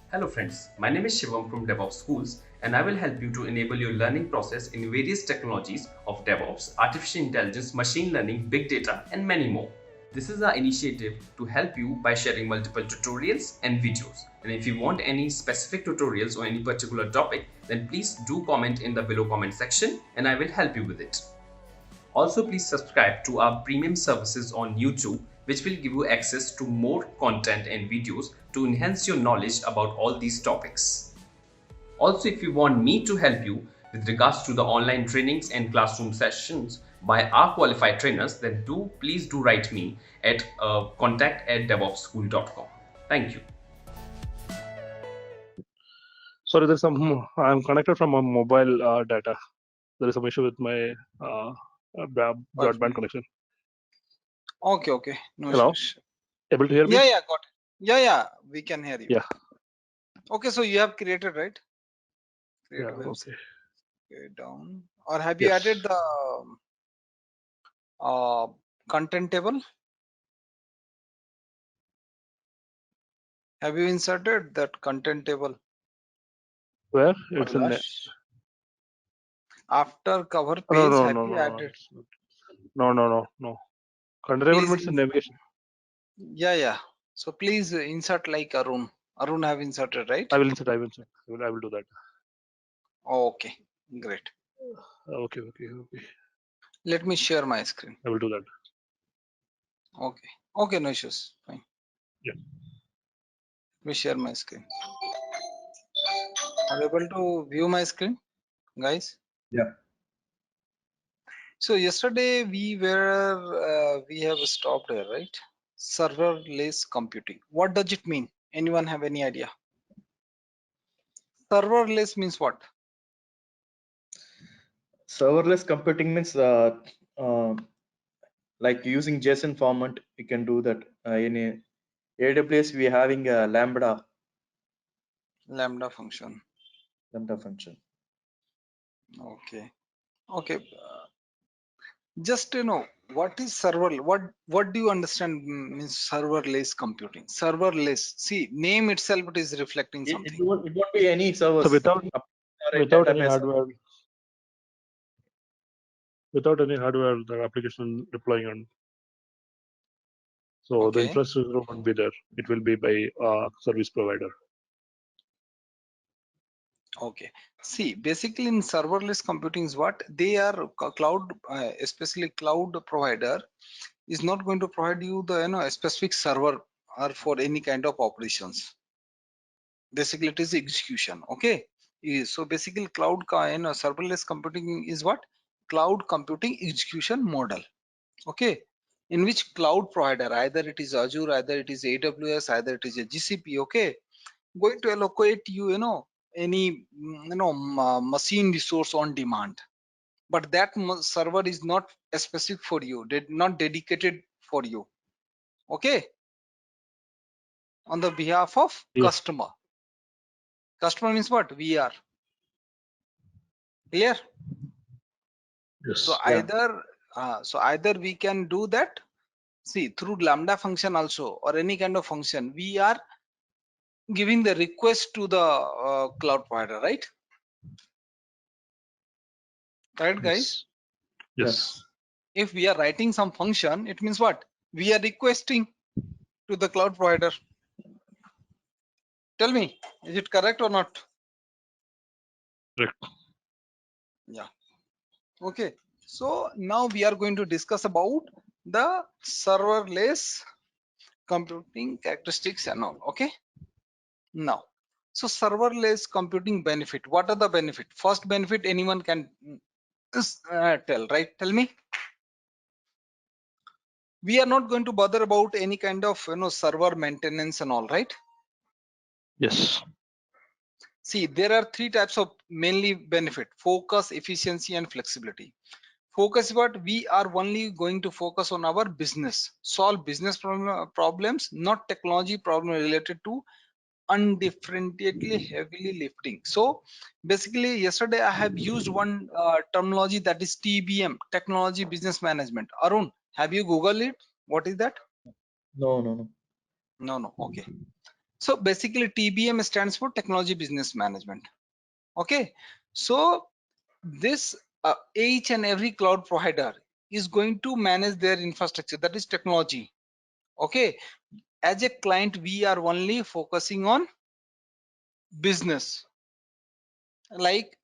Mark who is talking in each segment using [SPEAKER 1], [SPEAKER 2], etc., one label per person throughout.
[SPEAKER 1] Hello friends, my name is Shivam from DevOps Schools and I will help you to enable your learning process in various technologies of DevOps, artificial intelligence, machine learning, big data and many more. This is our initiative to help you by sharing multiple tutorials and videos. And if you want any specific tutorials or any particular topic, then please do comment in the below comment section and I will help you with it. Also, please subscribe to our premium services on YouTube, which will give you access to more content and videos to enhance your knowledge about all these topics. Also, if you want me to help you with regards to the online trainings and classroom sessions by our qualified trainers, then please do write me at contact@devopsschool.com. Thank you.
[SPEAKER 2] Sorry, there's some. I'm connected from a mobile data. There is some issue with my broadband connection.
[SPEAKER 3] Okay. No
[SPEAKER 2] Hello?
[SPEAKER 3] issues.
[SPEAKER 2] Able to hear me?
[SPEAKER 3] Yeah, got it. Yeah, we can hear you.
[SPEAKER 2] Yeah.
[SPEAKER 3] Okay, so you have created, right?
[SPEAKER 2] Yeah. Okay.
[SPEAKER 3] Down. Or have you added the content table? Have you inserted that content table?
[SPEAKER 2] Where? It's in
[SPEAKER 3] after cover page.
[SPEAKER 2] No.
[SPEAKER 3] Added?
[SPEAKER 2] No. Content table means navigation.
[SPEAKER 3] Yeah. So please insert like Arun. Arun have inserted, right?
[SPEAKER 2] I will insert. I will do that.
[SPEAKER 3] Okay, great.
[SPEAKER 2] Okay.
[SPEAKER 3] Let me share my screen.
[SPEAKER 2] I will do that.
[SPEAKER 3] Okay, no issues. Fine.
[SPEAKER 2] Yeah.
[SPEAKER 3] Let me share my screen. Are you able to view my screen, guys?
[SPEAKER 4] Yeah.
[SPEAKER 3] So yesterday we have stopped here, right? Serverless computing. What does it mean? Anyone have any idea? Serverless means what?
[SPEAKER 4] Serverless computing means like using JSON format. You can do that in AWS. We are having a Lambda
[SPEAKER 3] function.
[SPEAKER 4] Lambda function.
[SPEAKER 3] Okay. Just what is server? What do you understand means serverless computing? Serverless. See, name itself it is reflecting something.
[SPEAKER 4] It won't be any servers.
[SPEAKER 2] So without any hardware. Without any hardware, the application deploying on. So the infrastructure won't be there. It will be by service provider.
[SPEAKER 3] Okay. See, basically in serverless computing is what they are cloud, especially cloud provider is not going to provide you the a specific server or for any kind of operations. Basically, it is execution. Okay. So basically, cloud serverless computing is what cloud computing execution model. Okay. In which cloud provider, either it is Azure, either it is AWS, either it is a GCP. Okay, going to allocate you any machine resource on demand, but that server is not specific for you, not dedicated for you. Okay, on the behalf of customer means what we are clear.
[SPEAKER 2] Yes.
[SPEAKER 3] So either we can do that, see, through Lambda function also, or any kind of function, we are giving the request to the cloud provider, right guys?
[SPEAKER 2] Yes.
[SPEAKER 3] If we are writing some function, it means what we are requesting to the cloud provider. Tell me, is it correct or not?
[SPEAKER 2] Correct.
[SPEAKER 3] Yeah. Okay, so now we are going to discuss about the serverless computing characteristics and all. Okay, now, so serverless computing benefit, what are the benefit? First benefit, anyone can tell, right? Tell me. We are not going to bother about any kind of server maintenance and all, right?
[SPEAKER 2] Yes.
[SPEAKER 3] See, there are three types of mainly benefit: focus, efficiency, and flexibility. Focus, what we are only going to focus on our business, solve business problems, not technology problem related to undifferentiatedly heavily lifting. So basically, yesterday I have used one terminology, that is TBM, technology business management. Arun, have you Googled it? What is that?
[SPEAKER 4] No.
[SPEAKER 3] No. Okay. So basically TBM stands for Technology Business Management. Okay, so this each and every cloud provider is going to manage their infrastructure, that is technology. Okay, as a client we are only focusing on business. Like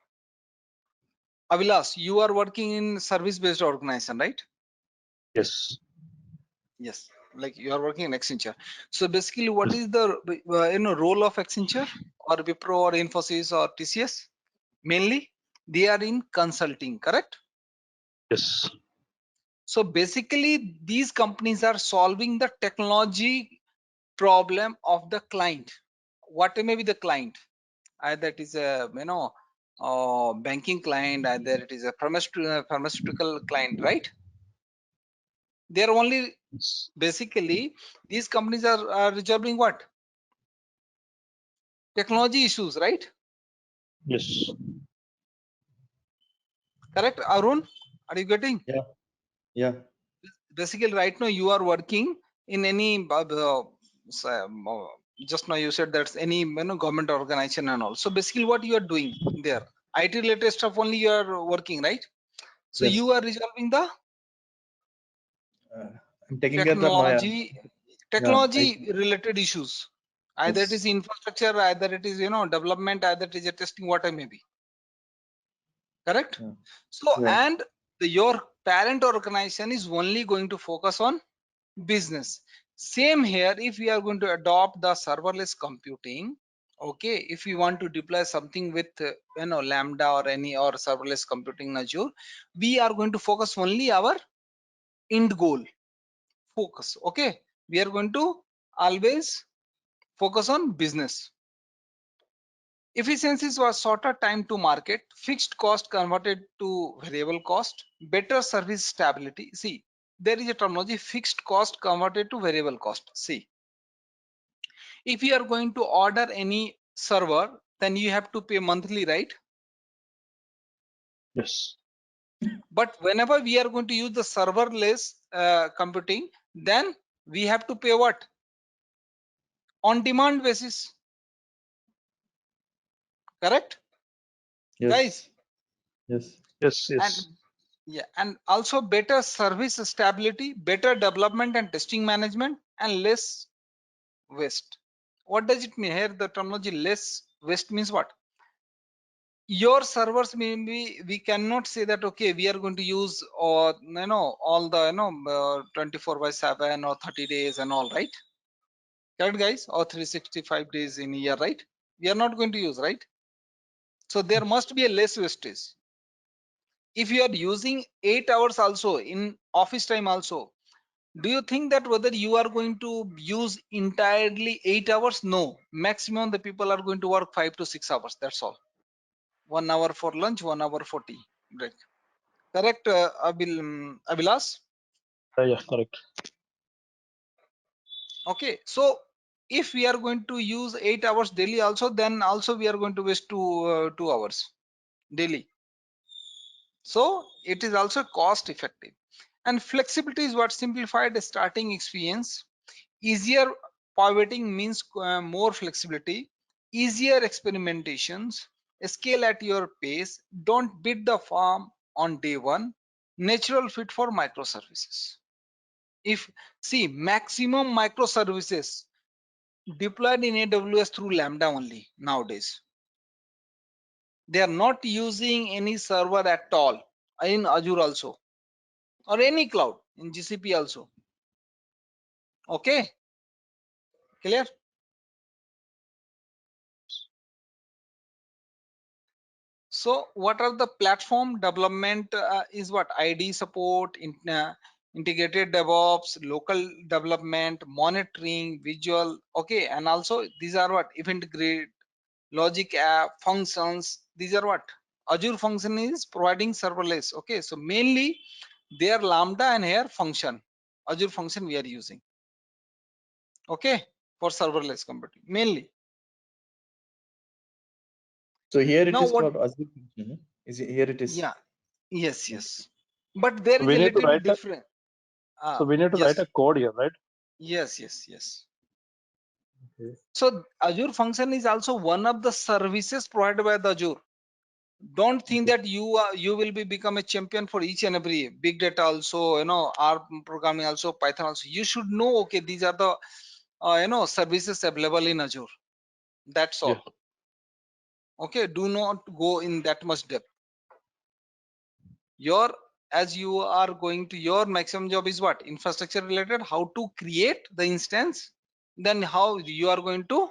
[SPEAKER 3] Avilas, you are working in service based organization, right?
[SPEAKER 2] Yes.
[SPEAKER 3] Yes, like you are working in Accenture. So basically what is the role of Accenture or Wipro or Infosys or TCS? Mainly they are in consulting, correct?
[SPEAKER 2] Yes.
[SPEAKER 3] So basically these companies are solving the technology problem of the client. What may be the client? Either it is a banking client, either it is a pharmaceutical client, right? They are only
[SPEAKER 2] Yes.
[SPEAKER 3] basically these companies are resolving what? Technology issues, right?
[SPEAKER 2] Yes.
[SPEAKER 3] Correct, Arun? Are you getting?
[SPEAKER 4] Yeah. Yeah.
[SPEAKER 3] Basically right now you are working in any just now you said that's any government organization and all. So basically what you are doing there, IT related stuff only you are working, right? So
[SPEAKER 4] Yes.
[SPEAKER 3] you are resolving the
[SPEAKER 4] Uh, I'm taking care of the my yeah.
[SPEAKER 3] technology related issues. Either it is
[SPEAKER 4] Yes.
[SPEAKER 3] infrastructure, either it is development, either it is a testing, what I may be. Correct?
[SPEAKER 4] Yeah.
[SPEAKER 3] So
[SPEAKER 4] Right.
[SPEAKER 3] and your parent organization is only going to focus on business. Same here, if we are going to adopt the serverless computing, okay, if we want to deploy something with Lambda or any or serverless computing in Azure, we are going to focus only our end goal focus. Okay, we are going to always focus on business. Efficiencies was shorter time to market, fixed cost converted to variable cost, better service stability. See, there is a terminology fixed cost converted to variable cost. See, if you are going to order any server, then you have to pay monthly, right?
[SPEAKER 2] Yes.
[SPEAKER 3] But whenever we are going to use the serverless computing, then we have to pay what? On demand basis, correct, guys?
[SPEAKER 4] Yes. Yes.
[SPEAKER 2] Yes.
[SPEAKER 3] And
[SPEAKER 2] Yes.
[SPEAKER 3] yeah, and also better service stability, better development and testing management, and less waste. What does it mean here? The terminology less waste means what? Your servers, maybe we cannot say that okay we are going to use or all the 24/7 or 30 days and all, right? Correct, guys? Or 365 days in a year, right? We are not going to use, right? So there must be a less wastage. If you are using 8 hours also in office time also, do you think that whether you are going to use entirely 8 hours? No, maximum the people are going to work 5 to 6 hours, that's all. 1 hour for lunch, 1 hour for tea break. Correct, Avilas?
[SPEAKER 2] Yeah. Correct.
[SPEAKER 3] Okay, so if we are going to use 8 hours daily also, then also we are going to waste 2 hours daily. So it is also cost effective. And flexibility is what simplified starting experience. Easier pivoting means more flexibility, easier experimentations, scale at your pace, don't beat the farm on day one, natural fit for microservices. If see maximum microservices deployed in AWS through Lambda only nowadays. They are not using any server at all in Azure also or any cloud in GCP also. Okay, clear? So what are the platform development is what ID support, integrated DevOps, local development, monitoring, visual. Okay, and also these are what event grid, logic app, functions. These are what Azure Function is providing serverless. Okay, so mainly they are Lambda and here function. Azure Function we are using. Okay, for serverless computing mainly.
[SPEAKER 4] So here it
[SPEAKER 3] Now
[SPEAKER 4] is
[SPEAKER 3] what?
[SPEAKER 4] for Azure function. Is it here it is?
[SPEAKER 3] Yeah, yes. But there
[SPEAKER 2] So
[SPEAKER 3] is
[SPEAKER 2] we
[SPEAKER 3] a
[SPEAKER 2] need to
[SPEAKER 3] little bit
[SPEAKER 2] write a.
[SPEAKER 3] different.
[SPEAKER 2] So we need to write
[SPEAKER 3] Yes,
[SPEAKER 2] a code here, right?
[SPEAKER 3] yes.
[SPEAKER 4] Okay.
[SPEAKER 3] So Azure Function is also one of the services provided by the Azure. Don't think
[SPEAKER 4] Okay.
[SPEAKER 3] that you will be become a champion for each and every big data also, R programming also, Python also. You should know, okay, these are the services available in Azure. That's
[SPEAKER 2] Yeah.
[SPEAKER 3] all. Okay, do not go in that much depth. As you are going to, your maximum job is what? Infrastructure related, how to create the instance, then how you are going to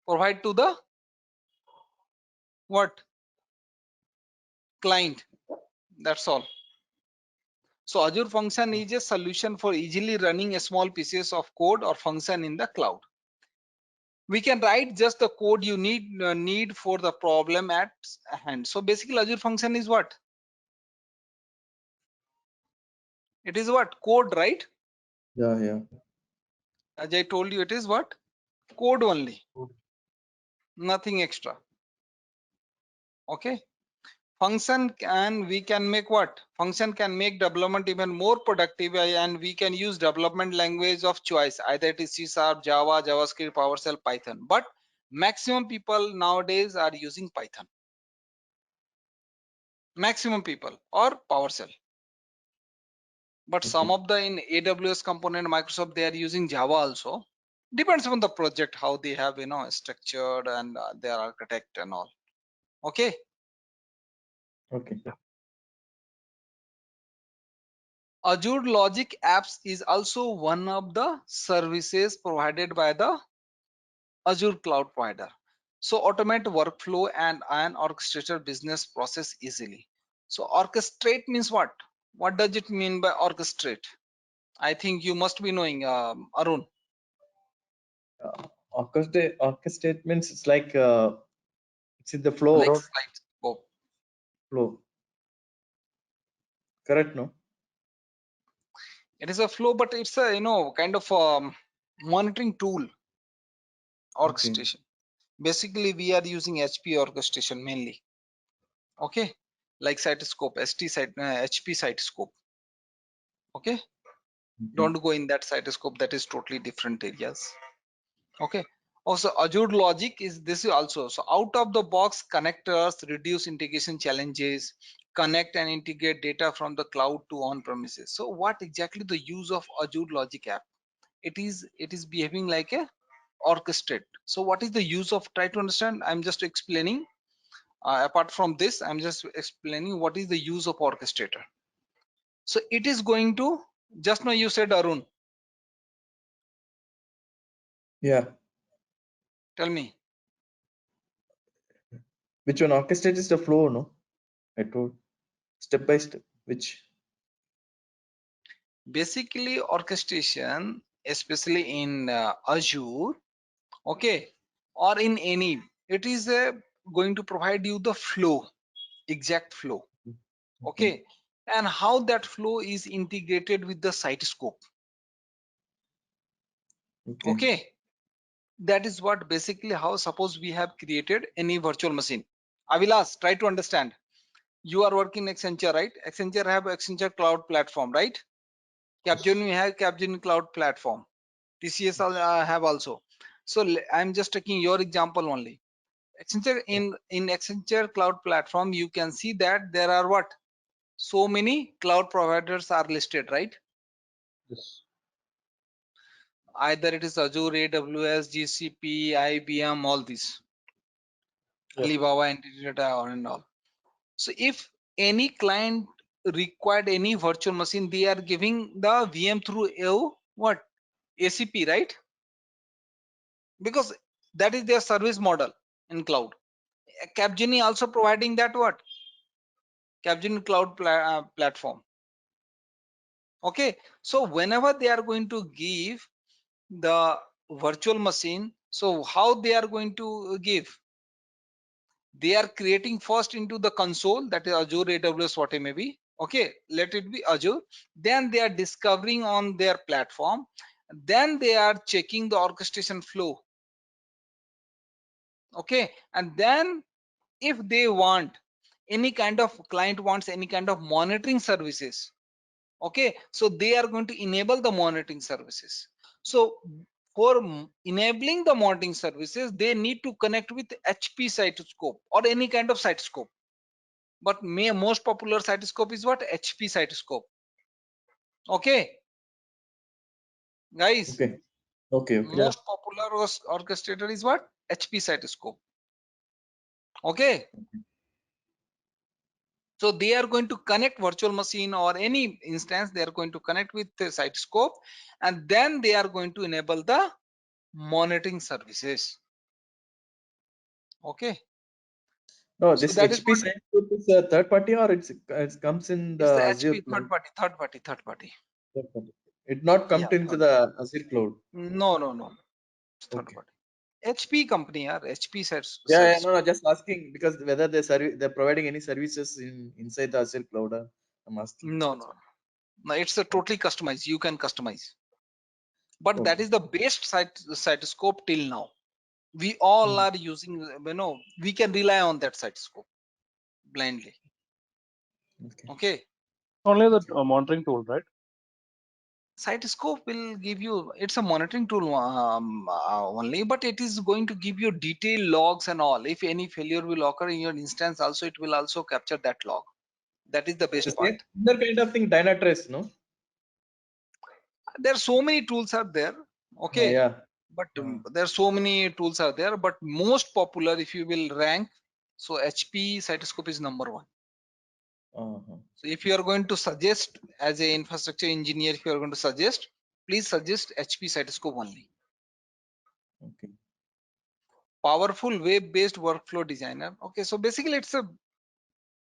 [SPEAKER 3] provide to the what? Client. That's all. So Azure Function is a solution for easily running a small pieces of code or function in the cloud. We can write just the code you need for the problem at hand. So basically Azure Function is what? It is what? Code, right?
[SPEAKER 4] Yeah, yeah.
[SPEAKER 3] As I told you, it is what? Code only,
[SPEAKER 2] Code.
[SPEAKER 3] nothing extra. Okay. Function we can make what? Function can make development even more productive, and we can use development language of choice. Either it is C#, Java, JavaScript, PowerShell, Python. But maximum people nowadays are using Python. Maximum people or PowerShell. But some
[SPEAKER 4] Okay.
[SPEAKER 3] of the in AWS component, Microsoft, they are using Java also. Depends on the project how they have structured and their architect and all. Okay.
[SPEAKER 4] Okay.
[SPEAKER 3] Azure Logic Apps is also one of the services provided by the Azure cloud provider. So automate workflow and an orchestrator business process easily. So orchestrate means what? What does it mean by orchestrate? I think you must be knowing, Arun.
[SPEAKER 4] Orchestrate means it's like it's in the flow.
[SPEAKER 3] Next
[SPEAKER 2] Road.
[SPEAKER 3] slide. Oh,
[SPEAKER 4] Flow. Correct, no?
[SPEAKER 3] it is a flow, but it's a kind of monitoring tool.
[SPEAKER 4] Okay.
[SPEAKER 3] Orchestration. Basically, we are using HP orchestration mainly. Okay, like Cytoscope, HP Cytoscope. Okay,
[SPEAKER 4] Okay.
[SPEAKER 3] don't go in that Cytoscope. That is totally different areas. Okay. Also, Azure Logic is this is also so out of the box connectors reduce integration challenges, connect and integrate data from the cloud to on premises. So, what exactly the use of Azure Logic app? It is behaving like a orchestrate. So, what is the use of? Try to understand. I'm just explaining. Apart from this, I'm just explaining what is the use of orchestrator. So, it is going to just now you said Arun.
[SPEAKER 4] Yeah.
[SPEAKER 3] Tell me.
[SPEAKER 4] Which one? Orchestrate is the flow, no? I told step by step. Which?
[SPEAKER 3] Basically orchestration, especially in Azure, okay, or in any, it is going to provide you the flow, exact flow.
[SPEAKER 4] Okay.
[SPEAKER 3] Okay, and how that flow is integrated with the site scope.
[SPEAKER 4] Okay.
[SPEAKER 3] Okay, that is what basically how, suppose we have created any virtual machine. Avilas, try to understand. You are working Accenture, right? Accenture have Accenture cloud platform, right? Capgemini have Capgemini cloud platform. TCS have also. So I'm just taking your example only. Accenture, in Accenture cloud platform, you can see that there are what? So many cloud providers are listed, right?
[SPEAKER 2] Yes.
[SPEAKER 3] Either it is Azure, AWS, GCP, IBM, all these,
[SPEAKER 2] Yeah.
[SPEAKER 3] Alibaba, Entity Data, and all. So if any client required any virtual machine, they are giving the VM through what? ACP, right? Because that is their service model in cloud. Capgemini also providing that what? Capgemini cloud platform. Okay, so whenever they are going to give the virtual machine, so how they are going to give? They are creating first into the console, that is Azure, AWS, what it may be. Okay, let it be Azure. Then they are discovering on their platform. Then they are checking the orchestration flow. Okay, and then if they want any kind of client wants any kind of monitoring services, okay, so they are going to enable the monitoring services. So For enabling the monitoring services, they need to connect with HP Cytoscope or any kind of Cytoscope. But most popular Cytoscope is what? HP Cytoscope. Okay, guys.
[SPEAKER 4] Okay. Okay. Okay.
[SPEAKER 3] Most popular orchestrator is what? HP Cytoscope. Okay. So they are going to connect virtual machine or any instance. They are going to connect with the Cytoscope, and then they are going to enable the monitoring services. Okay.
[SPEAKER 4] No,
[SPEAKER 3] So
[SPEAKER 4] this
[SPEAKER 3] that is
[SPEAKER 4] HP
[SPEAKER 3] what
[SPEAKER 4] Science Group is a third party, or it comes in
[SPEAKER 3] it's
[SPEAKER 4] the
[SPEAKER 3] the
[SPEAKER 4] Azure
[SPEAKER 3] HP
[SPEAKER 4] cloud?
[SPEAKER 3] third party.
[SPEAKER 4] Third party. It not come
[SPEAKER 3] Yeah,
[SPEAKER 4] into the Azure cloud.
[SPEAKER 3] no. It's third
[SPEAKER 4] Okay.
[SPEAKER 3] party. HP company or HP sets.
[SPEAKER 4] Yeah, no, just asking because whether they're providing any services inside the Azure cloud. I'm asking.
[SPEAKER 3] No. It's a totally customized. You can customize. But that
[SPEAKER 4] Okay.
[SPEAKER 3] is the best cytoscope till now. We all
[SPEAKER 4] Hmm.
[SPEAKER 3] are using, we can rely on that cytoscope blindly.
[SPEAKER 4] Okay.
[SPEAKER 3] Okay.
[SPEAKER 2] Only the monitoring tool, right?
[SPEAKER 3] Cytoscope will give you, it's a monitoring tool only, but it is going to give you detailed logs and all. If any failure will occur in your instance, also it will also capture that log. That is the
[SPEAKER 4] The
[SPEAKER 3] best part.
[SPEAKER 4] same similar kind of thing, Dynatrace, no?
[SPEAKER 3] There are so many tools are there. Okay.
[SPEAKER 4] Yeah.
[SPEAKER 3] But there are so many tools are there, but most popular, if you will rank, so HP Cytoscope is number one.
[SPEAKER 4] Uh-huh.
[SPEAKER 3] So if you are going to suggest as a infrastructure engineer, if you are going to suggest, please suggest HP Cytoscope only.
[SPEAKER 4] Okay.
[SPEAKER 3] Powerful web-based workflow designer. Okay, so basically it's a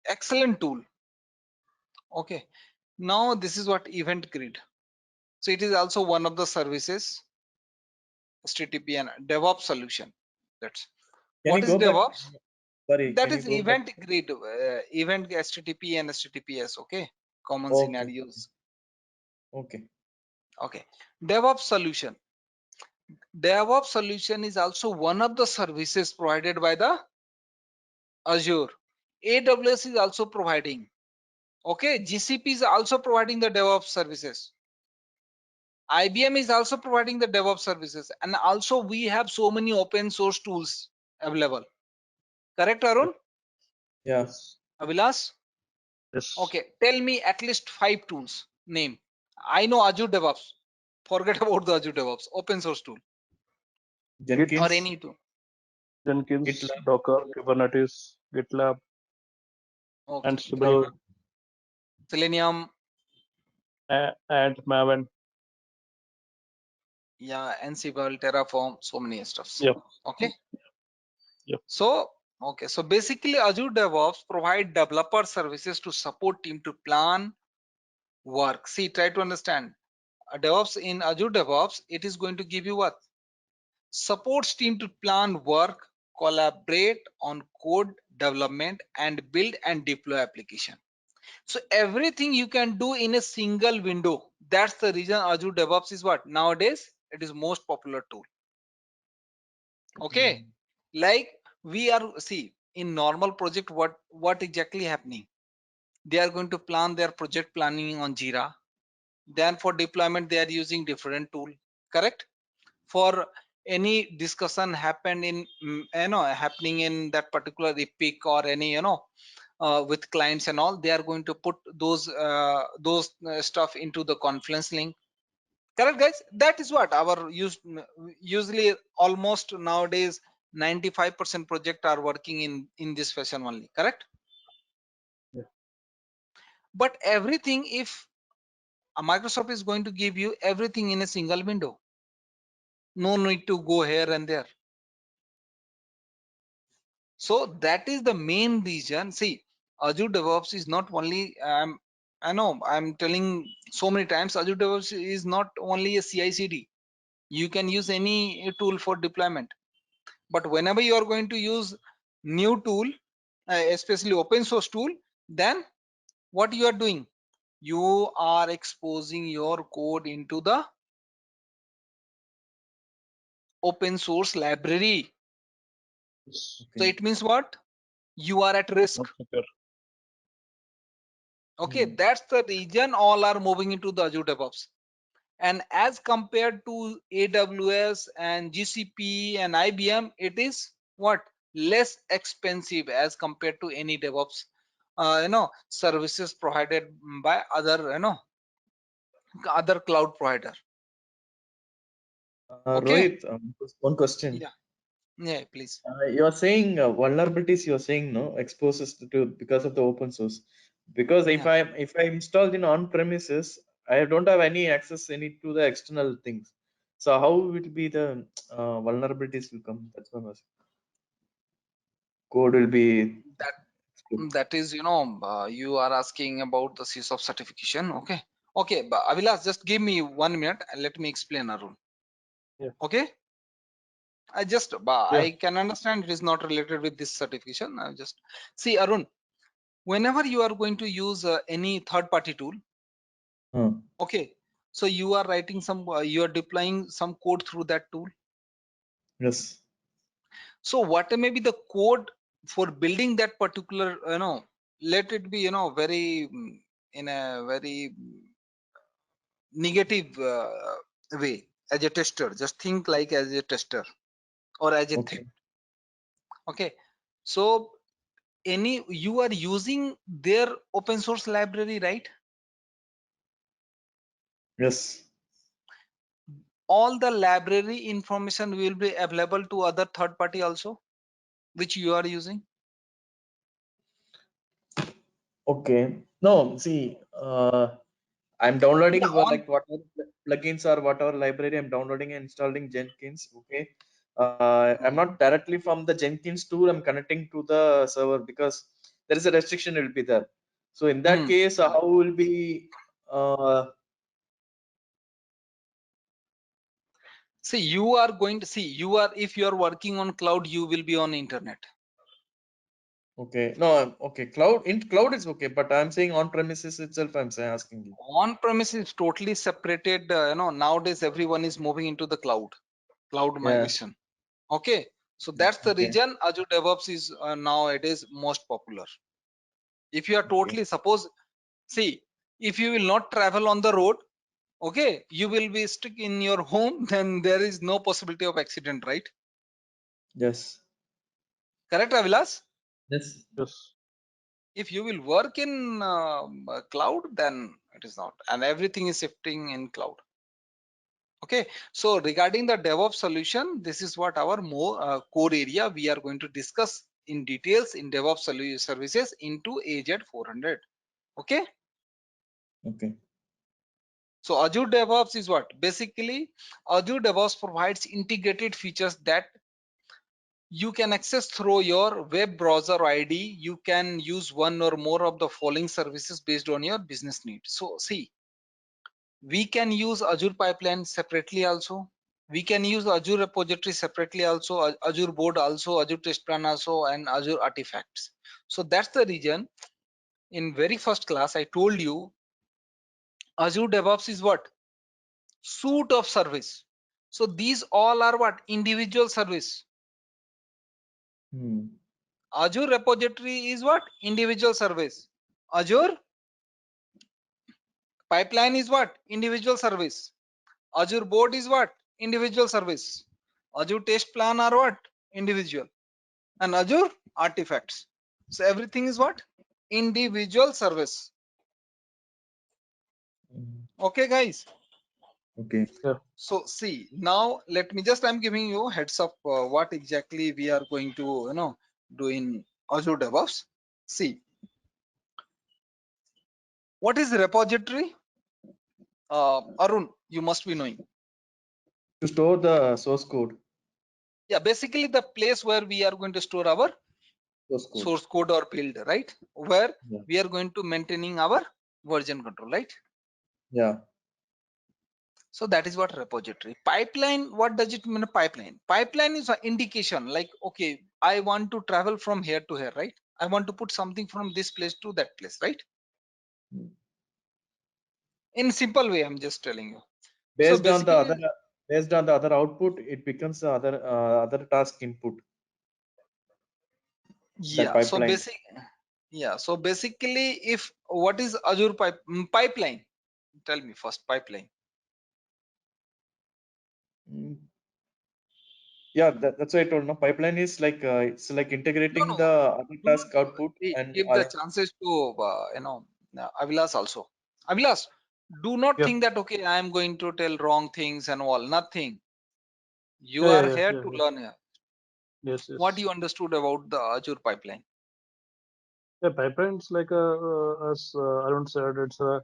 [SPEAKER 3] excellent tool. Okay, now this is what event grid. So it is also one of the services, HTTP and DevOps solution. That's
[SPEAKER 4] Can you
[SPEAKER 3] what is
[SPEAKER 4] go back?
[SPEAKER 3] DevOps?
[SPEAKER 4] Sorry,
[SPEAKER 3] That
[SPEAKER 4] can you
[SPEAKER 3] is
[SPEAKER 4] go back?
[SPEAKER 3] event grid, event HTTP and HTTPS. Okay, common
[SPEAKER 4] Okay.
[SPEAKER 3] scenarios.
[SPEAKER 4] Okay.
[SPEAKER 3] Okay, DevOps solution. DevOps solution is also one of the services provided by the Azure. AWS is also providing. Okay, GCP is also providing the DevOps services. IBM is also providing the DevOps services, and also we have so many open source tools available. Correct, Arun?
[SPEAKER 4] Yeah.
[SPEAKER 3] Avilas?
[SPEAKER 2] Yes.
[SPEAKER 3] Okay, tell me at least 5 tools. Name. I know Azure DevOps. Forget about the Azure DevOps. Open source tool or
[SPEAKER 4] Jenkins,
[SPEAKER 3] any tool.
[SPEAKER 2] Jenkins,
[SPEAKER 4] GitLab,
[SPEAKER 2] Docker, Kubernetes, GitLab,
[SPEAKER 3] Okay.
[SPEAKER 2] Ansible,
[SPEAKER 3] Selenium.
[SPEAKER 2] and Maven.
[SPEAKER 3] Yeah, Ansible, Terraform, so many stuffs.
[SPEAKER 2] Yep.
[SPEAKER 3] Okay.
[SPEAKER 2] Yep.
[SPEAKER 3] So basically Azure DevOps provide developer services to support team to plan work. See, try to understand. DevOps in Azure DevOps, it is going to give you what? Supports team to plan work, collaborate on code development, and build and deploy application. So everything you can do in a single window. That's the reason Azure DevOps is what? Nowadays, it is most popular tool. Okay. Like we are, see, in normal project, what exactly happening? They are going to plan their project planning on Jira. Then for deployment, they are using different tool. Correct? For any discussion happened in happening in that particular epic or any with clients and all, they are going to put those stuff into the Confluence link. Correct, guys? That is what our usually almost nowadays 95% project are working in this fashion only. Correct?
[SPEAKER 2] Yeah.
[SPEAKER 3] But everything, if a Microsoft is going to give you everything in a single window, no need to go here and there. So that is the main reason. See, Azure DevOps is not only, I know I'm telling so many times, Azure DevOps is not only a CI/CD. You can use any tool for deployment. But whenever you are going to use new tool, especially open source tool, then what you are doing? You are exposing your code into the open source library.
[SPEAKER 2] Yes.
[SPEAKER 3] So it means what? You are at risk.
[SPEAKER 2] Not secure.
[SPEAKER 3] Okay, that's the reason all are moving into the Azure DevOps. and as compared to AWS and GCP and IBM, it is what, less expensive as compared to any DevOps services provided by other other cloud provider. Okay.
[SPEAKER 4] Rohit, one question.
[SPEAKER 3] Yeah, please.
[SPEAKER 4] You are saying vulnerabilities. You are saying no exposes to because of the open source. Because
[SPEAKER 3] Yeah.
[SPEAKER 4] if I installed in on premises, I don't have any access any to the external things. So how will be the vulnerabilities will come? That's what I was. Code will be.
[SPEAKER 3] That is, you are asking about the CSOP certification. Okay, but Avilas, just give me 1 minute and let me explain, Arun.
[SPEAKER 2] Yeah.
[SPEAKER 3] Okay,
[SPEAKER 2] Yeah.
[SPEAKER 3] I can understand it is not related with this certification. I just see, Arun, whenever you are going to use any third party tool, okay, so you are writing some you are deploying some code through that tool.
[SPEAKER 4] Yes.
[SPEAKER 3] So what may be the code for building that particular, let it be, very in a very negative way as a tester. Just think like as a tester or as a
[SPEAKER 4] Okay.
[SPEAKER 3] thing. Okay, so you are using their open source library, right?
[SPEAKER 4] Yes.
[SPEAKER 3] All the library information will be available to other third party also, which you are using.
[SPEAKER 4] Okay. No. See. I'm downloading
[SPEAKER 3] Yeah, on
[SPEAKER 4] like whatever plugins or whatever library I'm downloading and installing Jenkins. Okay. I'm not directly from the Jenkins tool. I'm connecting to the server because there is a restriction will be there. So in that case, how will be
[SPEAKER 3] see, you are going to see, if you are working on cloud, you will be on internet.
[SPEAKER 4] okay. No, okay. Cloud is okay, but I'm saying on premises itself. I'm saying asking you.
[SPEAKER 3] On premise is totally separated. Nowadays everyone is moving into the cloud
[SPEAKER 4] Yeah.
[SPEAKER 3] migration. Okay, so that's the
[SPEAKER 4] Okay.
[SPEAKER 3] reason Azure DevOps is nowadays most popular. If you are
[SPEAKER 4] Okay.
[SPEAKER 3] totally, suppose, see, if you will not travel on the road, okay, you will be stuck in your home, then there is no possibility of accident, right?
[SPEAKER 4] Yes.
[SPEAKER 3] Correct, Avilas?
[SPEAKER 4] Yes.
[SPEAKER 2] Yes.
[SPEAKER 3] If you will work in cloud, then it is not, and everything is shifting in cloud. Okay, so regarding the DevOps solution, this is what our more core area we are going to discuss in details in DevOps services into AZ 400. Okay,
[SPEAKER 4] Okay.
[SPEAKER 3] so Azure DevOps is what? Basically, Azure DevOps provides integrated features that you can access through your web browser ID. You can use one or more of the following services based on your business needs. So see, we can use Azure pipeline separately also. We can use Azure repository separately also, Azure board also, Azure test plan also, and Azure artifacts. So that's the reason in very first class I told you Azure DevOps is what? Suite of service. So these all are what? Individual service. Azure repository is what? Individual service. Azure pipeline is what? Individual service. Azure board is what? Individual service. Azure test plan are what? Individual. And Azure artifacts. So everything is what? Individual service. Okay, guys.
[SPEAKER 4] Okay.
[SPEAKER 2] Yeah.
[SPEAKER 3] So see, now let me just, I'm giving you heads up what exactly we are going to, do in Azure DevOps. See, what is repository? Arun, you must be knowing.
[SPEAKER 4] To store the source code.
[SPEAKER 3] Yeah, basically the place where we are going to store our source code or build, right? Where
[SPEAKER 4] Yeah.
[SPEAKER 3] we are going to maintaining our version control, right?
[SPEAKER 4] Yeah.
[SPEAKER 3] So that is what repository. Pipeline, what does it mean? Pipeline. Pipeline is an indication like, okay, I want to travel from here to here, right? I want to put something from this place to that place, right? In simple way, I'm just telling you. So
[SPEAKER 4] Based on
[SPEAKER 3] basically,
[SPEAKER 4] the other output, it becomes the other task input. That
[SPEAKER 3] yeah.
[SPEAKER 4] pipeline.
[SPEAKER 3] So basically, if what is Azure pipeline? Tell me first, pipeline.
[SPEAKER 4] Mm, yeah, that's what I told. No, pipeline is like it's like
[SPEAKER 3] No,
[SPEAKER 4] integrating
[SPEAKER 3] no.
[SPEAKER 4] the other
[SPEAKER 3] Do not
[SPEAKER 4] task output and
[SPEAKER 3] give the chances to Avilas also. Avilas, do not
[SPEAKER 2] Yeah.
[SPEAKER 3] think that okay, I am going to tell wrong things and all. Nothing. You
[SPEAKER 2] Yeah.
[SPEAKER 3] are
[SPEAKER 2] Yeah. Yeah.
[SPEAKER 3] here
[SPEAKER 2] Yeah.
[SPEAKER 3] to
[SPEAKER 2] Yeah.
[SPEAKER 3] learn here.
[SPEAKER 2] Yes.
[SPEAKER 3] What
[SPEAKER 2] Yes.
[SPEAKER 3] you understood about the Azure pipeline?
[SPEAKER 2] Yeah. Pipeline's like as Arun said, it's a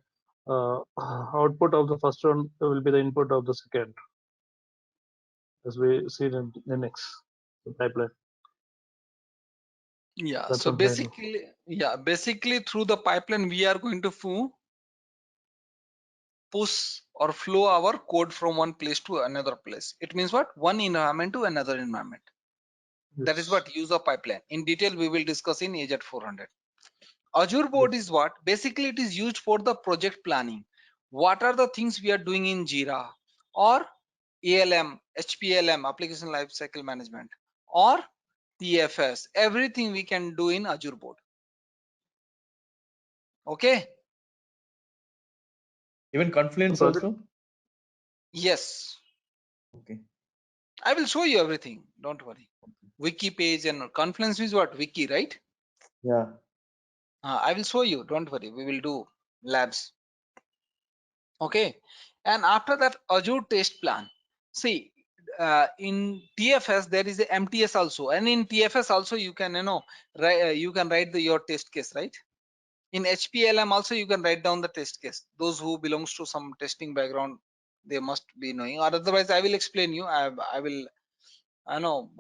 [SPEAKER 2] output of the first one will be the input of the second, as we see in Linux. The pipeline.
[SPEAKER 3] Yeah.
[SPEAKER 2] That's
[SPEAKER 3] So
[SPEAKER 2] what I know.
[SPEAKER 3] basically through the pipeline we are going to push or flow our code from one place to another place. It means what? One environment to another environment. That is
[SPEAKER 2] Yes.
[SPEAKER 3] what use of pipeline. In detail, we will discuss in AZ 400. Azure Board is
[SPEAKER 2] Yes.
[SPEAKER 3] what? Basically, it is used for the project planning. What are the things we are doing in Jira or ALM, HPLM, Application Lifecycle Management, or TFS? Everything we can do in Azure Board. Okay?
[SPEAKER 4] even
[SPEAKER 2] The
[SPEAKER 4] Confluence
[SPEAKER 2] project.
[SPEAKER 4] also.
[SPEAKER 3] Yes.
[SPEAKER 4] Okay.
[SPEAKER 3] I will show you everything. Don't worry. Wiki page and Confluence is what? Wiki, right?
[SPEAKER 4] Yeah.
[SPEAKER 3] I will show you. Don't worry. We will do labs. Okay. And after that, Azure test plan. See, in TFS there is a MTS also, and in TFS also you can you can write your test case, right? In HPLM also you can write down the test case. Those who belongs to some testing background, they must be knowing. Or otherwise, I will explain you. I will. I know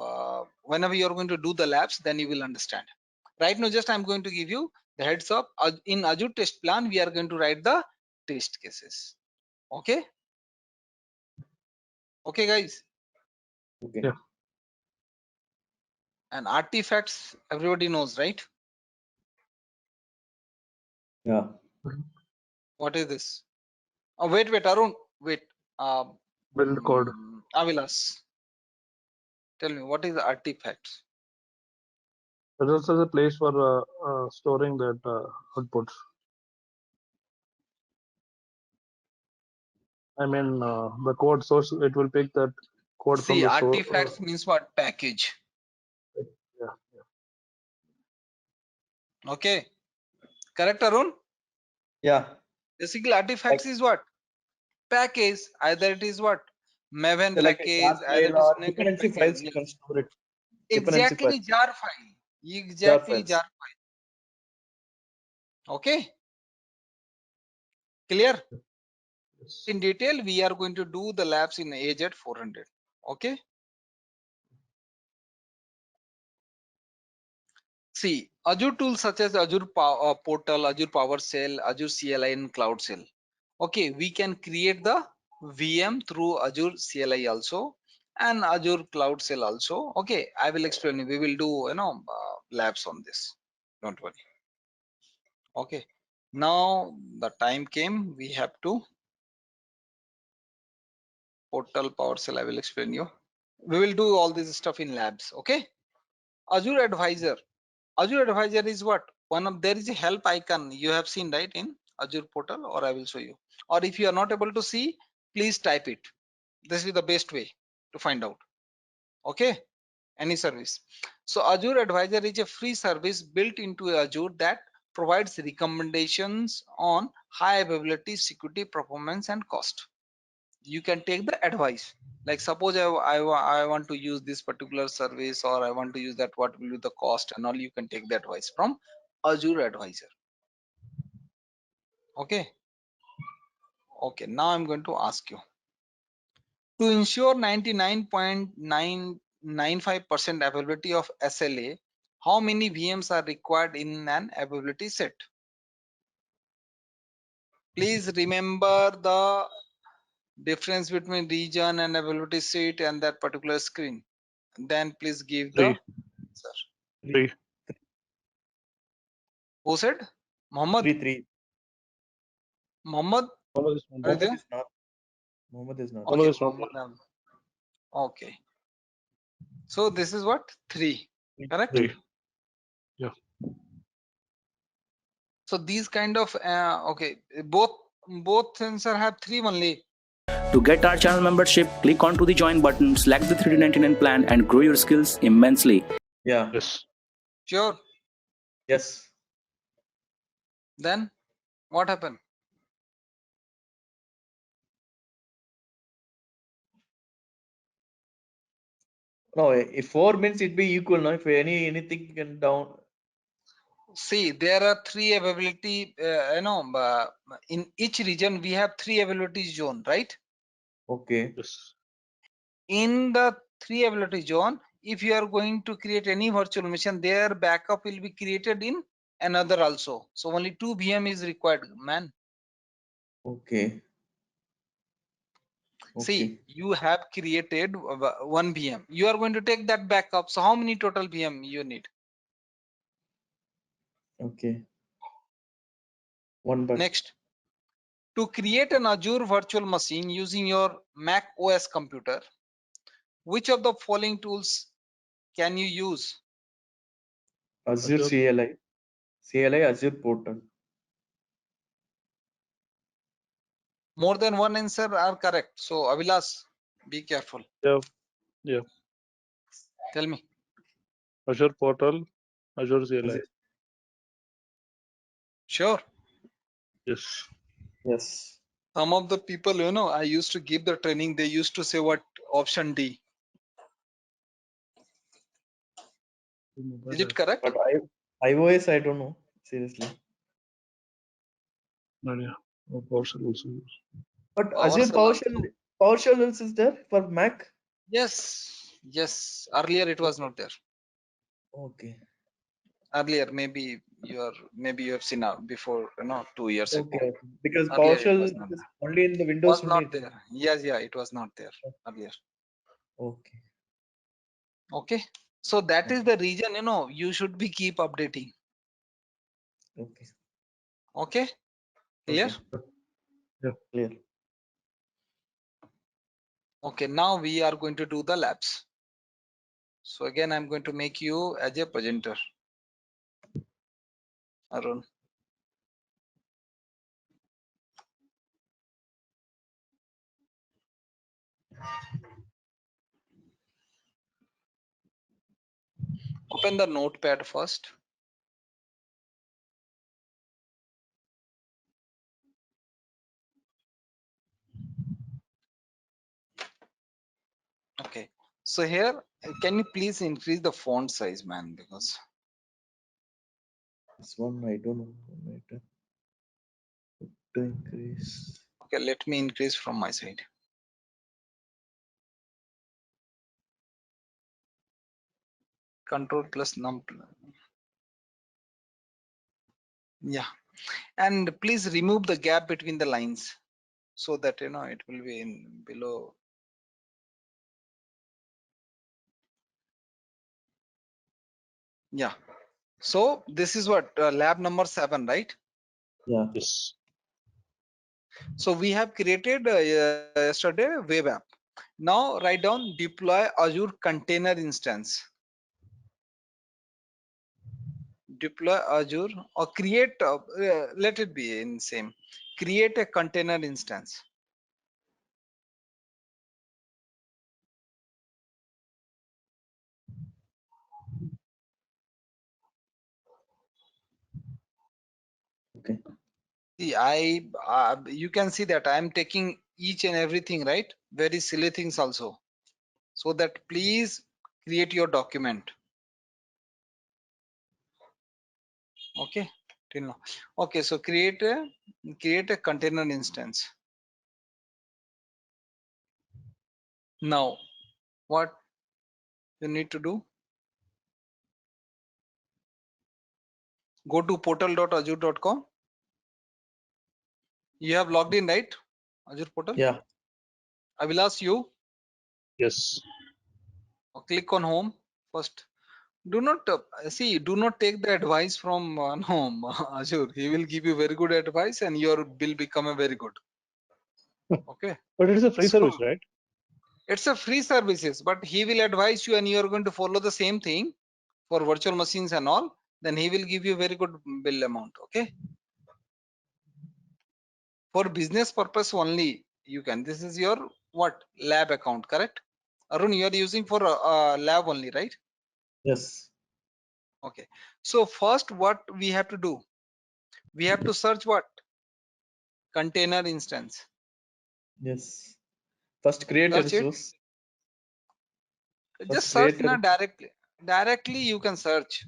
[SPEAKER 3] whenever you are going to do the labs, then you will understand. Right now, just I'm going to give you the heads up. In Azure test plan, we are going to write the test cases. Okay. Okay, guys.
[SPEAKER 4] Okay.
[SPEAKER 2] Yeah.
[SPEAKER 3] And artifacts, everybody knows, right?
[SPEAKER 4] Yeah.
[SPEAKER 3] What is this? Oh, wait, Arun, wait.
[SPEAKER 2] Build code.
[SPEAKER 3] Avilas, tell me what is the artifacts?
[SPEAKER 2] But this is a place for storing that outputs. I mean, the code source, it will pick that code from
[SPEAKER 3] See,
[SPEAKER 2] the source.
[SPEAKER 3] artifacts means what? Package.
[SPEAKER 2] Yeah.
[SPEAKER 3] Okay, correct, Arun?
[SPEAKER 4] Yeah.
[SPEAKER 3] Basically, artifacts
[SPEAKER 4] Like
[SPEAKER 3] is what? Package. Either it is what? Maven
[SPEAKER 4] like a
[SPEAKER 3] package,
[SPEAKER 4] jar
[SPEAKER 3] either
[SPEAKER 4] file
[SPEAKER 3] it is
[SPEAKER 4] or
[SPEAKER 3] Nugget
[SPEAKER 4] dependency
[SPEAKER 3] package.
[SPEAKER 4] files you can
[SPEAKER 3] Yes,
[SPEAKER 4] store it. Dependency
[SPEAKER 3] exactly,
[SPEAKER 4] files.
[SPEAKER 3] jar file.
[SPEAKER 4] Jar
[SPEAKER 3] Exactly, jar
[SPEAKER 4] files.
[SPEAKER 3] file. Okay, clear?
[SPEAKER 2] Yes.
[SPEAKER 3] In detail, we are going to do the labs in AZ 400. Okay. See, Azure tools such as Azure Portal, Azure PowerShell, Azure CLI, and Cloud Shell. Okay, we can create the VM through Azure CLI also and Azure Cloud Shell also. Okay, I will explain you. We will do labs on this. Don't worry. Okay. Now the time came. We have to Portal PowerShell. I will explain you. We will do all this stuff in labs. Okay. Azure Advisor. Azure Advisor is what? There is a help icon you have seen, right, in Azure portal, or I will show you. Or if you are not able to see, please type it. This is the best way to find out. Okay, any service. So Azure Advisor is a free service built into Azure that provides recommendations on high availability, security, performance, and cost. You can take the advice. Like suppose I want to use this particular service, or I want to use that, what will be the cost and all. You can take the advice from Azure Advisor. Okay. Okay, now I'm going to ask you to ensure 99.995% availability of SLA, how many VMs are required in an availability set? Please remember the difference between region and availability set and that particular screen. Then please give the
[SPEAKER 2] Three.
[SPEAKER 3] answer.
[SPEAKER 2] Three.
[SPEAKER 3] Who said? Mohammed?
[SPEAKER 4] 3.
[SPEAKER 3] Mohammed?
[SPEAKER 2] Mohammed is
[SPEAKER 3] Are you
[SPEAKER 4] Mohammed
[SPEAKER 3] there?
[SPEAKER 4] is not. Mohammed is not.
[SPEAKER 3] Okay,
[SPEAKER 2] Mohammed is not
[SPEAKER 3] Mohammed.
[SPEAKER 2] there.
[SPEAKER 3] Okay. So this is what? 3. Correct?
[SPEAKER 2] Three. Yeah.
[SPEAKER 3] So these kind of okay, both sensor have 3 only.
[SPEAKER 5] To get our channel membership, click onto the join button, select the 3D99 plan and grow your skills immensely.
[SPEAKER 4] Yeah.
[SPEAKER 2] Yes.
[SPEAKER 3] Sure.
[SPEAKER 4] Yes.
[SPEAKER 3] Then what happened?
[SPEAKER 4] No, if 4 means it be equal. No, if anything can down.
[SPEAKER 3] See, there are three availability. In each region we have three availability zone, right?
[SPEAKER 4] Okay.
[SPEAKER 2] Yes.
[SPEAKER 3] In the three availability zone, if you are going to create any virtual machine, their backup will be created in another also. So only 2 VM is required, man.
[SPEAKER 4] Okay.
[SPEAKER 3] See, you have created 1 VM. You are going to take that backup. So how many total VM you need?
[SPEAKER 4] Okay. One but.
[SPEAKER 3] Next, to create an Azure virtual machine using your Mac OS computer, which of the following tools can you use?
[SPEAKER 4] Azure CLI, Azure portal.
[SPEAKER 3] More than one answer are correct. So Avilas, be careful.
[SPEAKER 2] Yeah. Yeah.
[SPEAKER 3] Tell me.
[SPEAKER 2] Azure portal, Azure CLI.
[SPEAKER 3] Sure.
[SPEAKER 2] Yes.
[SPEAKER 4] Yes.
[SPEAKER 3] Some of the people, I used to give the training. They used to say what option D. Is it correct?
[SPEAKER 4] But iOS, I don't know. Seriously.
[SPEAKER 2] No, yeah. No, PowerShell also.
[SPEAKER 4] But Azure
[SPEAKER 3] PowerShell also.
[SPEAKER 4] PowerShell also is there for Mac.
[SPEAKER 3] Yes. Yes. Earlier it was not there.
[SPEAKER 4] Okay.
[SPEAKER 3] Earlier, maybe you have seen out before, 2 years ago.
[SPEAKER 4] Okay. Because
[SPEAKER 3] Earlier it
[SPEAKER 4] PowerShell
[SPEAKER 3] was not
[SPEAKER 4] is
[SPEAKER 3] there.
[SPEAKER 4] only in the Windows
[SPEAKER 3] Was
[SPEAKER 4] only.
[SPEAKER 3] not there. Yes, yeah, it was not there earlier.
[SPEAKER 4] Okay.
[SPEAKER 3] Okay. So that is the reason, you should be keep updating.
[SPEAKER 4] Okay.
[SPEAKER 3] Okay. Clear?
[SPEAKER 4] Okay. Yeah. Clear.
[SPEAKER 3] Okay. Now we are going to do the labs. So again, I'm going to make you as a presenter. Arun. Open the notepad first. Okay. So here, can you please increase the font size, man? Because
[SPEAKER 4] This one I don't know. To increase.
[SPEAKER 3] okay, let me increase from my side. Control plus num. Yeah. And please remove the gap between the lines so that it will be in below. Yeah. So this is what lab number 7, right?
[SPEAKER 4] Yeah.
[SPEAKER 2] Yes.
[SPEAKER 3] So we have created yesterday web app. Now write down deploy Azure container instance. Deploy Azure or create. Let it be in same. Create a container instance.
[SPEAKER 4] Okay.
[SPEAKER 3] See, you can see that I am taking each and everything, right? Very silly things also. So that please create your document. Okay, till now. Okay, so create a container instance. Now, what you need to do? Go to portal.azure.com. You have logged in, right? Azure portal.
[SPEAKER 4] Yeah.
[SPEAKER 3] I will ask you.
[SPEAKER 2] Yes.
[SPEAKER 3] Click on home first. Do not do not take the advice from Azure. He will give you very good advice and your bill become a very good. Okay.
[SPEAKER 2] But it is a free
[SPEAKER 3] So,
[SPEAKER 2] service, right?
[SPEAKER 3] it's a free services, but he will advise you and you are going to follow the same thing for virtual machines and all. Then he will give you very good bill amount. Okay. For business purpose only, you can. This is your what lab account, correct? Arun, you are using for lab only, right?
[SPEAKER 4] Yes.
[SPEAKER 3] Okay. So first, what we have to do? We have to search what container instance.
[SPEAKER 4] Yes. First create a
[SPEAKER 3] Search it.
[SPEAKER 4] resource.
[SPEAKER 3] Just
[SPEAKER 4] First
[SPEAKER 3] search
[SPEAKER 4] create a
[SPEAKER 3] now directly. Directly you can search.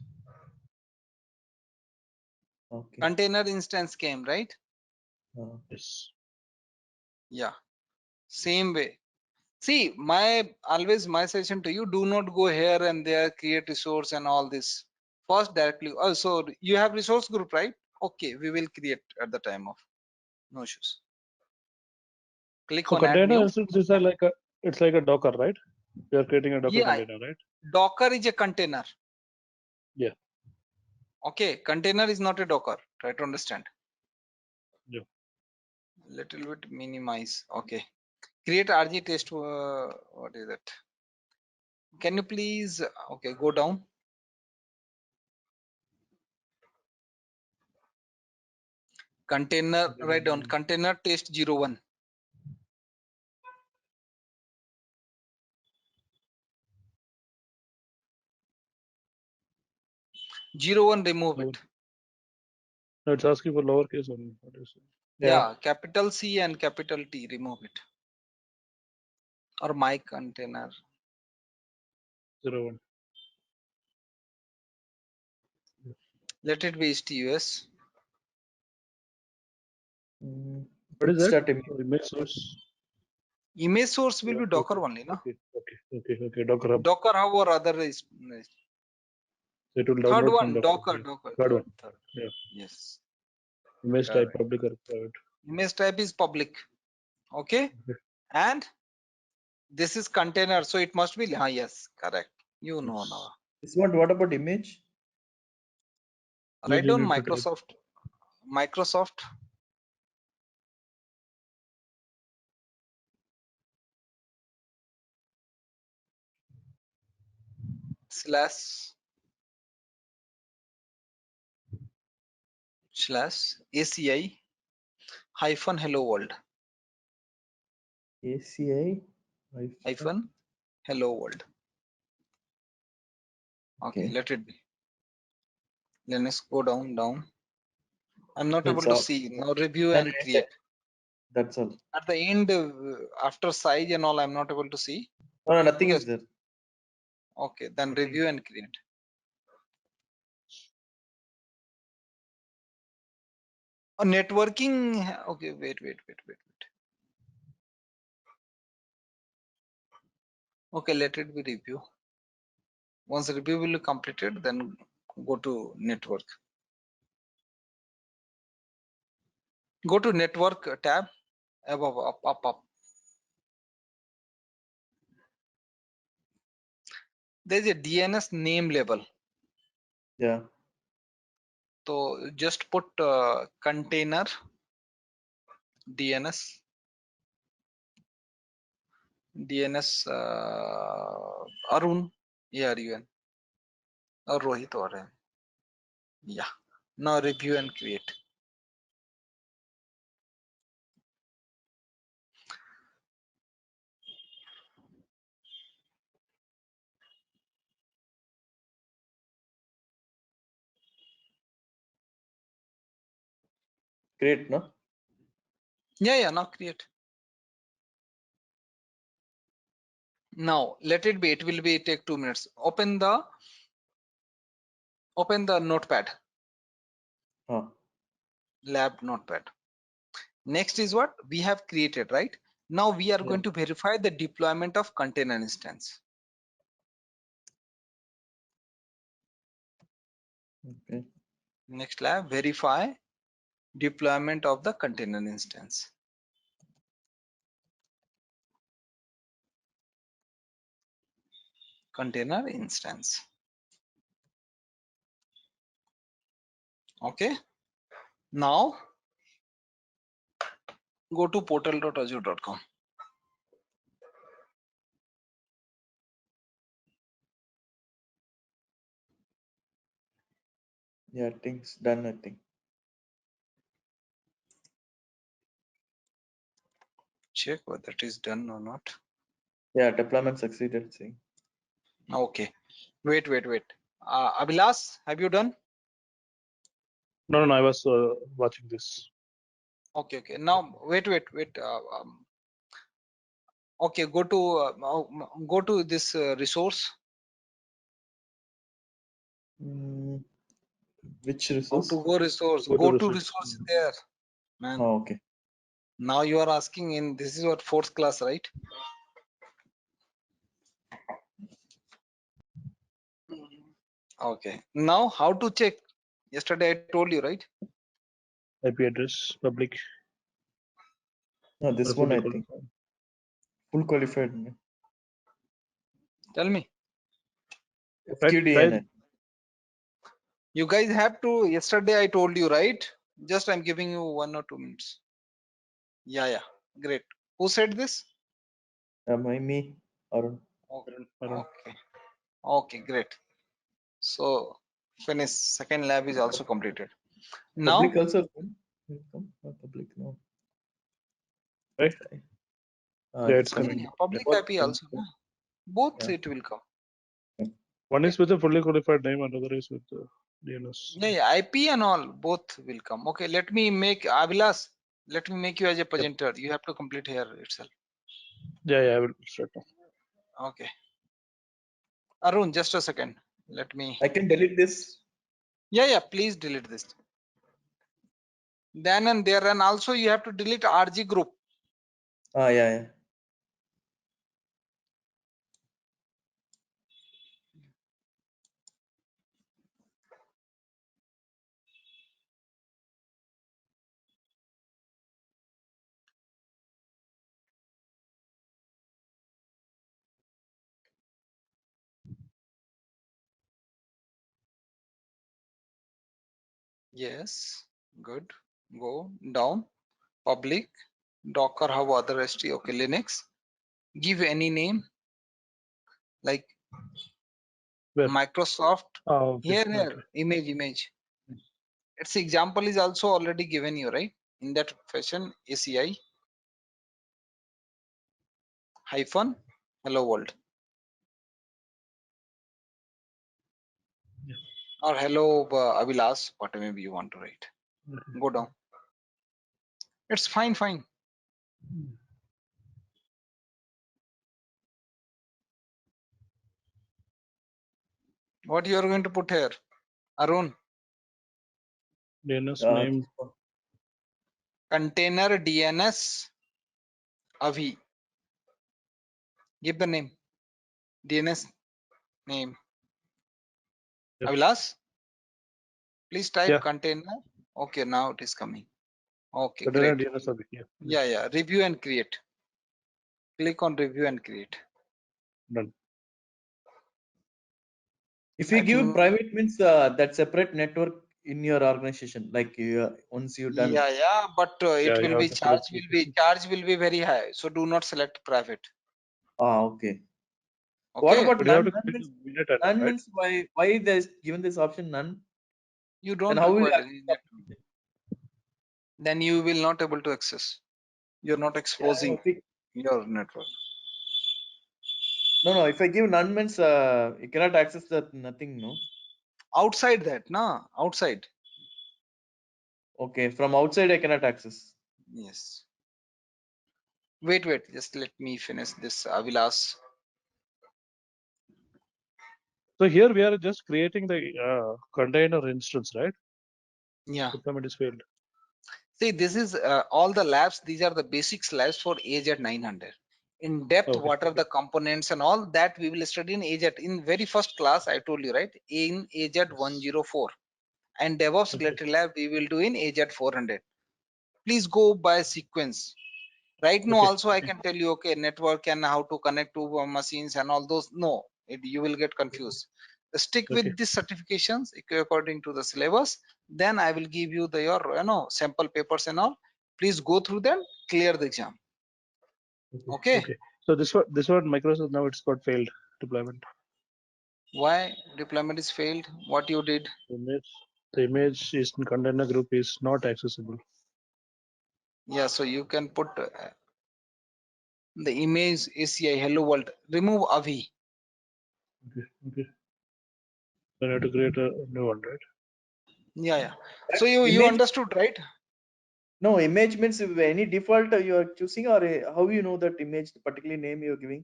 [SPEAKER 4] Okay.
[SPEAKER 3] Container instance came, right?
[SPEAKER 2] Yes.
[SPEAKER 3] Yeah. Same way. See, my always my suggestion to you: do not go here and there, create resource and all this. First directly. Oh, so you have resource group, right? Okay, we will create at the time of no issues. Click
[SPEAKER 2] So
[SPEAKER 3] on add
[SPEAKER 2] container
[SPEAKER 3] new.
[SPEAKER 2] instances are like it's like a Docker, right? We are creating a Docker
[SPEAKER 3] Yeah,
[SPEAKER 2] container, right?
[SPEAKER 3] Docker is a container.
[SPEAKER 2] Yeah.
[SPEAKER 3] Okay, container is not a Docker. Try to understand.
[SPEAKER 2] Yeah.
[SPEAKER 3] Little bit minimize. Okay. Create RG test. What is it? Can you please? Okay, go down. Container. Write down container test 01. 01, remove it.
[SPEAKER 2] No, it's asking for lowercase only. What is it?
[SPEAKER 3] Yeah, capital C and capital T, remove it. Or my container.
[SPEAKER 2] 01.
[SPEAKER 3] Let it be STUS.
[SPEAKER 2] What is that?
[SPEAKER 4] Start image.
[SPEAKER 2] Oh, image source.
[SPEAKER 3] Image source will be
[SPEAKER 2] Okay,
[SPEAKER 3] Docker only, no?
[SPEAKER 2] Okay. Docker Hub.
[SPEAKER 3] Docker Hub or other is.
[SPEAKER 2] So it will
[SPEAKER 3] Third
[SPEAKER 2] download from
[SPEAKER 3] one,
[SPEAKER 2] Docker.
[SPEAKER 3] Docker.
[SPEAKER 2] Third one.
[SPEAKER 3] Third.
[SPEAKER 2] Yeah.
[SPEAKER 3] Yes.
[SPEAKER 2] Image type
[SPEAKER 3] Correct.
[SPEAKER 2] public or private.
[SPEAKER 3] Image type is public. Okay. And this is container, so it must be. Yes, correct. You know now.
[SPEAKER 4] This one, what about image?
[SPEAKER 3] Write
[SPEAKER 2] You
[SPEAKER 3] down
[SPEAKER 2] need to type.
[SPEAKER 3] Microsoft / ACI hyphen hello world
[SPEAKER 4] ACI
[SPEAKER 3] hyphen hello world. Okay, let it be. Let's go down. I'm not able
[SPEAKER 4] That's
[SPEAKER 3] to
[SPEAKER 4] all.
[SPEAKER 3] see now. Review
[SPEAKER 4] No,
[SPEAKER 3] and create.
[SPEAKER 4] That's all.
[SPEAKER 3] At the end, after size and all, I'm not able to see.
[SPEAKER 4] No, nothing
[SPEAKER 3] Okay.
[SPEAKER 4] is there.
[SPEAKER 3] Okay, then review and create. Networking. Okay, wait. Okay, let it be review. Once review will be completed, then go to network. Go to network tab above up. There's a DNS name label.
[SPEAKER 4] Yeah.
[SPEAKER 3] So just put container DNS Arun ARUN or Rohit or yeah. Now review and create.
[SPEAKER 4] Great, no?
[SPEAKER 3] Yeah, now create. Now let it be. It will be take 2 minutes. Open the notepad. Lab notepad. Next is what we have created, right? Now we are going to verify the deployment of container instance.
[SPEAKER 4] Okay.
[SPEAKER 3] Next lab, verify deployment of the container instance. Container instance. Okay. Now go to portal.azure.com.
[SPEAKER 4] Yeah, things done, I think.
[SPEAKER 3] check whether it is done or not.
[SPEAKER 4] Yeah, deployment succeeded. See.
[SPEAKER 3] Okay, wait. Abhilas, have you done?
[SPEAKER 2] No, I was watching this.
[SPEAKER 3] Okay. Now wait. Okay, go to this resource.
[SPEAKER 4] Which
[SPEAKER 3] How
[SPEAKER 4] resource?
[SPEAKER 3] to go resource?
[SPEAKER 2] Go to
[SPEAKER 3] Go to
[SPEAKER 2] resource.
[SPEAKER 3] resource there, man.
[SPEAKER 4] Oh, okay.
[SPEAKER 3] Now you are asking in this is what fourth class, right? Okay. Now how to check? Yesterday I told you, right?
[SPEAKER 2] IP address, public.
[SPEAKER 4] No, this
[SPEAKER 2] or
[SPEAKER 4] one I
[SPEAKER 2] fully
[SPEAKER 4] think.
[SPEAKER 2] qualified.
[SPEAKER 4] Full qualified.
[SPEAKER 3] Tell me.
[SPEAKER 4] FQDN.
[SPEAKER 3] You guys have to. Yesterday I told you, right? Just I'm giving you 1 or 2 minutes. Yeah. Great. Who said this?
[SPEAKER 4] Me. Arun.
[SPEAKER 2] Arun.
[SPEAKER 3] Okay, great. So finish. Second lab is also completed. Now
[SPEAKER 4] Public also. Not public, no.
[SPEAKER 2] Right? Yeah, it's coming.
[SPEAKER 3] yeah, public
[SPEAKER 4] Both
[SPEAKER 3] IP also. Both
[SPEAKER 4] Yeah.
[SPEAKER 3] it will come.
[SPEAKER 2] One is with a fully qualified name, another is with DNS.
[SPEAKER 3] Yeah, IP and all both will come. Okay, let me make Avilas. Let me make you as a presenter. You have to complete here itself.
[SPEAKER 2] Yeah, I will start now.
[SPEAKER 3] Okay. Arun, just a second. Let me.
[SPEAKER 4] I can delete this.
[SPEAKER 3] Yeah. Please delete this. Then and there, and also you have to delete RG group.
[SPEAKER 4] Yeah.
[SPEAKER 3] Yes. Good. Go down. Public. Docker Hub other ST. Okay. Linux. Give any name like
[SPEAKER 2] Where?
[SPEAKER 3] Microsoft.
[SPEAKER 2] Oh, okay.
[SPEAKER 3] Here. Image. Its example is also already given you, right? In that fashion, ACI hyphen hello world.
[SPEAKER 2] Yeah.
[SPEAKER 3] Or hello Avilas, whatever you want to write.
[SPEAKER 2] Okay.
[SPEAKER 3] Go down. It's fine. What you are going to put here, Arun?
[SPEAKER 2] DNS
[SPEAKER 4] Yeah.
[SPEAKER 2] name.
[SPEAKER 3] Container DNS Avi. Give the name. DNS name.
[SPEAKER 2] Yes.
[SPEAKER 3] Avilas, please type
[SPEAKER 2] Yeah.
[SPEAKER 3] container. Okay, now it is coming. Okay,
[SPEAKER 2] Container
[SPEAKER 3] great.
[SPEAKER 2] DNS. Yeah.
[SPEAKER 3] Yeah. Review and create. Click on review and create.
[SPEAKER 2] Done.
[SPEAKER 4] If you
[SPEAKER 3] I
[SPEAKER 4] give
[SPEAKER 3] think,
[SPEAKER 4] private means that separate network in your organization, like once you done.
[SPEAKER 3] yeah, but it
[SPEAKER 2] Yeah,
[SPEAKER 3] will
[SPEAKER 2] you
[SPEAKER 3] be
[SPEAKER 2] have to select
[SPEAKER 3] charge will be very high. So do not select private.
[SPEAKER 4] Okay.
[SPEAKER 3] Okay.
[SPEAKER 4] What about
[SPEAKER 2] But you have
[SPEAKER 4] none?
[SPEAKER 2] to click
[SPEAKER 4] Means,
[SPEAKER 2] the minute and
[SPEAKER 4] none
[SPEAKER 2] right?
[SPEAKER 4] means why there's given this option none?
[SPEAKER 3] You
[SPEAKER 4] And
[SPEAKER 3] don't
[SPEAKER 4] how will
[SPEAKER 3] require
[SPEAKER 4] you
[SPEAKER 3] any network. Then you will not able to access. You're not exposing your network.
[SPEAKER 4] No. If I give none means you cannot access that nothing. No.
[SPEAKER 3] Outside that, no, outside.
[SPEAKER 4] Okay. From outside I cannot access.
[SPEAKER 3] Yes. Wait. Just let me finish this, Avilas.
[SPEAKER 2] So here we are just creating the container instance, right?
[SPEAKER 3] Yeah.
[SPEAKER 2] Deployment is failed.
[SPEAKER 3] See, this is all the labs. These are the basics labs for AZ 900. In depth,
[SPEAKER 2] Okay.
[SPEAKER 3] what are the components and all that we will study in AZ. In very first class, I told you, right? In AZ 104. And DevOps related lab we will do in AZ 400. Please go by sequence. Right now also I can tell you, okay, network and how to connect to machines and all those. No, you will get confused. Stick with these certifications according to the syllabus. Then I will give you your sample papers and all. Please go through them, clear the exam. Okay.
[SPEAKER 2] So this one Microsoft now it's got failed deployment.
[SPEAKER 3] Why deployment is failed? What you did?
[SPEAKER 2] The image is in container group is not accessible.
[SPEAKER 3] Yeah, so you can put the image ACI hello world. Remove Avi.
[SPEAKER 2] Okay. Then I have to create a new one, right?
[SPEAKER 3] Yeah. So you
[SPEAKER 4] Image,
[SPEAKER 3] understood, right?
[SPEAKER 4] no, image means any default you are choosing, or how you know that image, the particular name you are giving,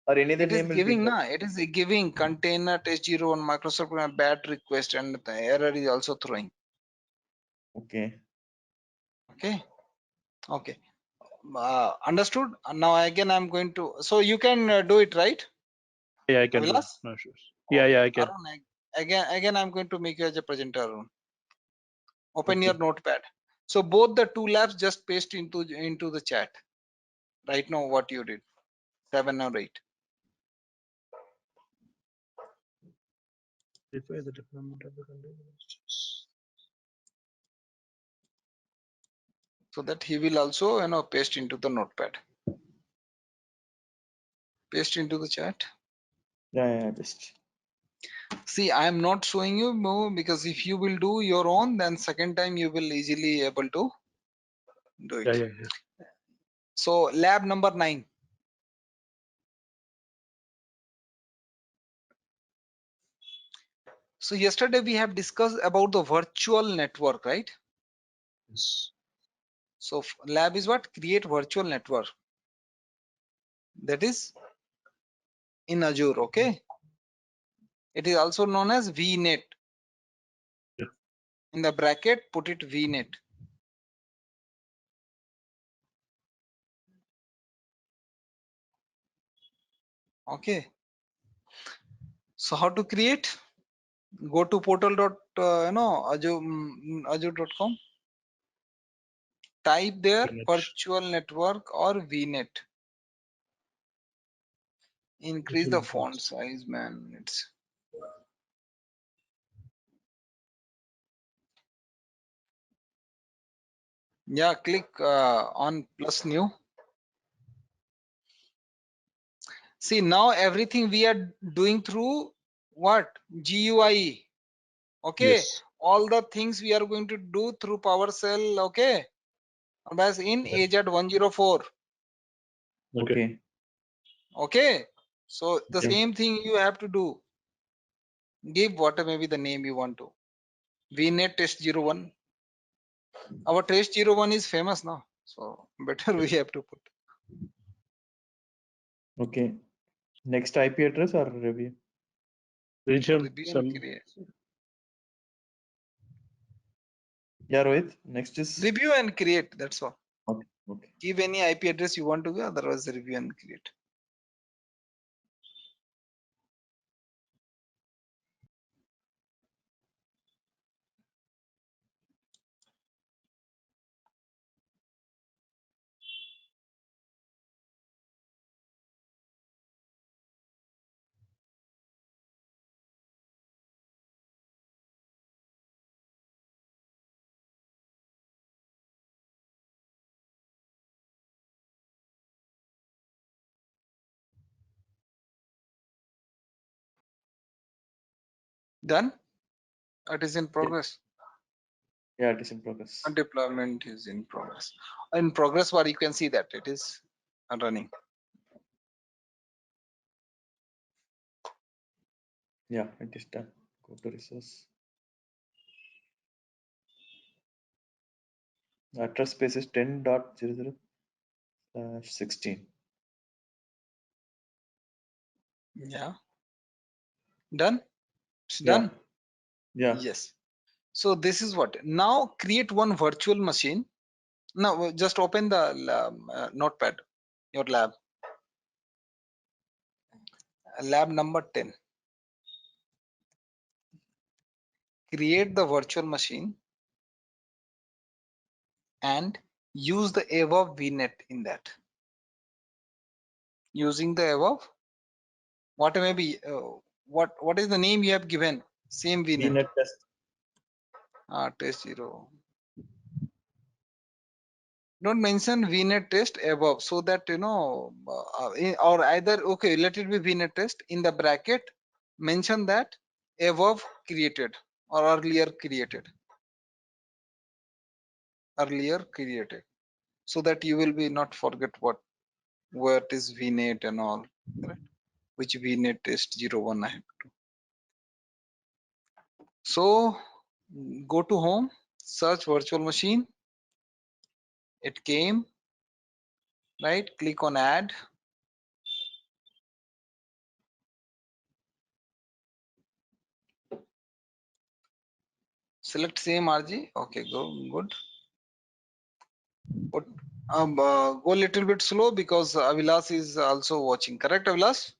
[SPEAKER 4] or any other
[SPEAKER 3] It is
[SPEAKER 4] name will be
[SPEAKER 3] giving
[SPEAKER 4] there?
[SPEAKER 3] na. It is giving container test01 Microsoft bad request, and the error is also throwing.
[SPEAKER 4] Okay.
[SPEAKER 3] Okay. Understood. Now again I'm going to. So you can do it, right?
[SPEAKER 2] Yeah, I can do.
[SPEAKER 3] Vilas?
[SPEAKER 2] No issues. Yeah, I can.
[SPEAKER 3] Arun, again I'm going to make you as a presenter, Arun. Open your
[SPEAKER 4] Okay.
[SPEAKER 3] notepad. So both the two labs just paste into the chat. Right now what you did, 7 or 8.
[SPEAKER 2] Define the deployment of the containers.
[SPEAKER 3] So that he will also paste into the notepad. Paste into the chat.
[SPEAKER 4] Yeah, just.
[SPEAKER 3] See, I am not showing you more because if you will do your own, then second time you will easily able to do it.
[SPEAKER 2] Yeah.
[SPEAKER 3] So lab number 9. So yesterday we have discussed about the virtual network, right?
[SPEAKER 2] Yes.
[SPEAKER 3] So lab is what? Create virtual network. That is in Azure, okay? It is also known as VNet.
[SPEAKER 2] Yeah.
[SPEAKER 3] In the bracket, put it VNet. Okay. So how to create? Go to Azure.com. Type there
[SPEAKER 2] VNet.
[SPEAKER 3] virtual network or VNet. Increase the font size, man. It's yeah. Click on plus new. See, now everything we are doing through what? GUI. Okay.
[SPEAKER 2] Yes.
[SPEAKER 3] All the things we are going to do through PowerShell. Okay. That's in AZ 104.
[SPEAKER 4] Okay.
[SPEAKER 3] Okay. So the
[SPEAKER 4] Okay.
[SPEAKER 3] same thing you have to do. Give whatever maybe the name you want to. VNet test 01. Our test 01 is famous now. So better we have to put.
[SPEAKER 4] Okay. Next IP address or review?
[SPEAKER 2] Region.
[SPEAKER 3] Review and
[SPEAKER 2] Some.
[SPEAKER 3] create.
[SPEAKER 4] Yeah, Rohit. Next is.
[SPEAKER 3] Review and create. That's all.
[SPEAKER 4] Okay.
[SPEAKER 3] Give any IP address you want to give, otherwise review and create. Done? It is in progress.
[SPEAKER 4] Yeah, it is in progress.
[SPEAKER 3] And deployment is in progress. In progress, what you can see that it is running.
[SPEAKER 4] Yeah, it is done. Go to resource. Address space is 10.00/16.
[SPEAKER 3] Yeah. Done? It's
[SPEAKER 4] Yeah.
[SPEAKER 3] done?
[SPEAKER 4] Yeah.
[SPEAKER 3] Yes. So this is what. Now create one virtual machine. Now just open the notepad, your lab. Lab number 10. Create the virtual machine and use the above VNet in that. Using the above, what may be what is the name you have given? Same VNet.
[SPEAKER 4] VNet test.
[SPEAKER 3] Test 0. Don't mention VNet test above so that or either okay, let it be VNet test in the bracket. Mention that above created or earlier created. Earlier created, so that you will be not forget what. what is VNet and all, correct? Which VNet test 01 I have to. So go to home, search virtual machine. It came, right? Click on add. Select same RG. Okay, good. Put, go a little bit slow because Avilas is also watching. Correct, Avilas?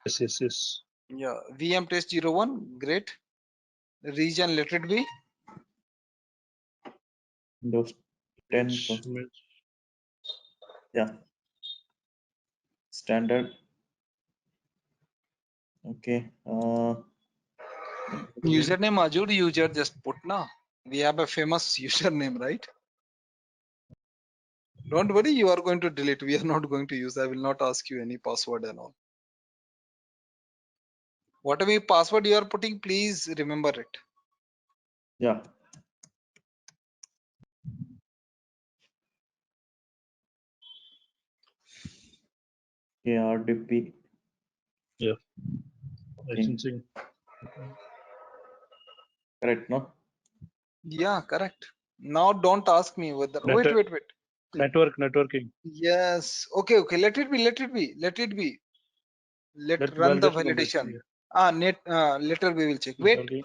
[SPEAKER 2] Yes.
[SPEAKER 3] Yeah. VM test 01. Great. Region, let it be.
[SPEAKER 4] Windows 10.
[SPEAKER 2] Yes.
[SPEAKER 4] Yeah. Standard. Okay.
[SPEAKER 3] Username Azure user just put now. We have a famous username, right? Don't worry, you are going to delete. We are not going to use. I will not ask you any password and all. Whatever password you are putting, please remember it.
[SPEAKER 4] Yeah. Okay, RDP.
[SPEAKER 2] Yeah.
[SPEAKER 4] Okay.
[SPEAKER 2] Licensing.
[SPEAKER 4] Correct, no?
[SPEAKER 3] Yeah, correct. Now don't ask me whether. Wait.
[SPEAKER 2] Networking.
[SPEAKER 3] Yes. Okay. Let it be. Let run the
[SPEAKER 2] validation complete.
[SPEAKER 3] validation.
[SPEAKER 2] Yeah.
[SPEAKER 3] Later we will check. Wait.
[SPEAKER 2] Okay.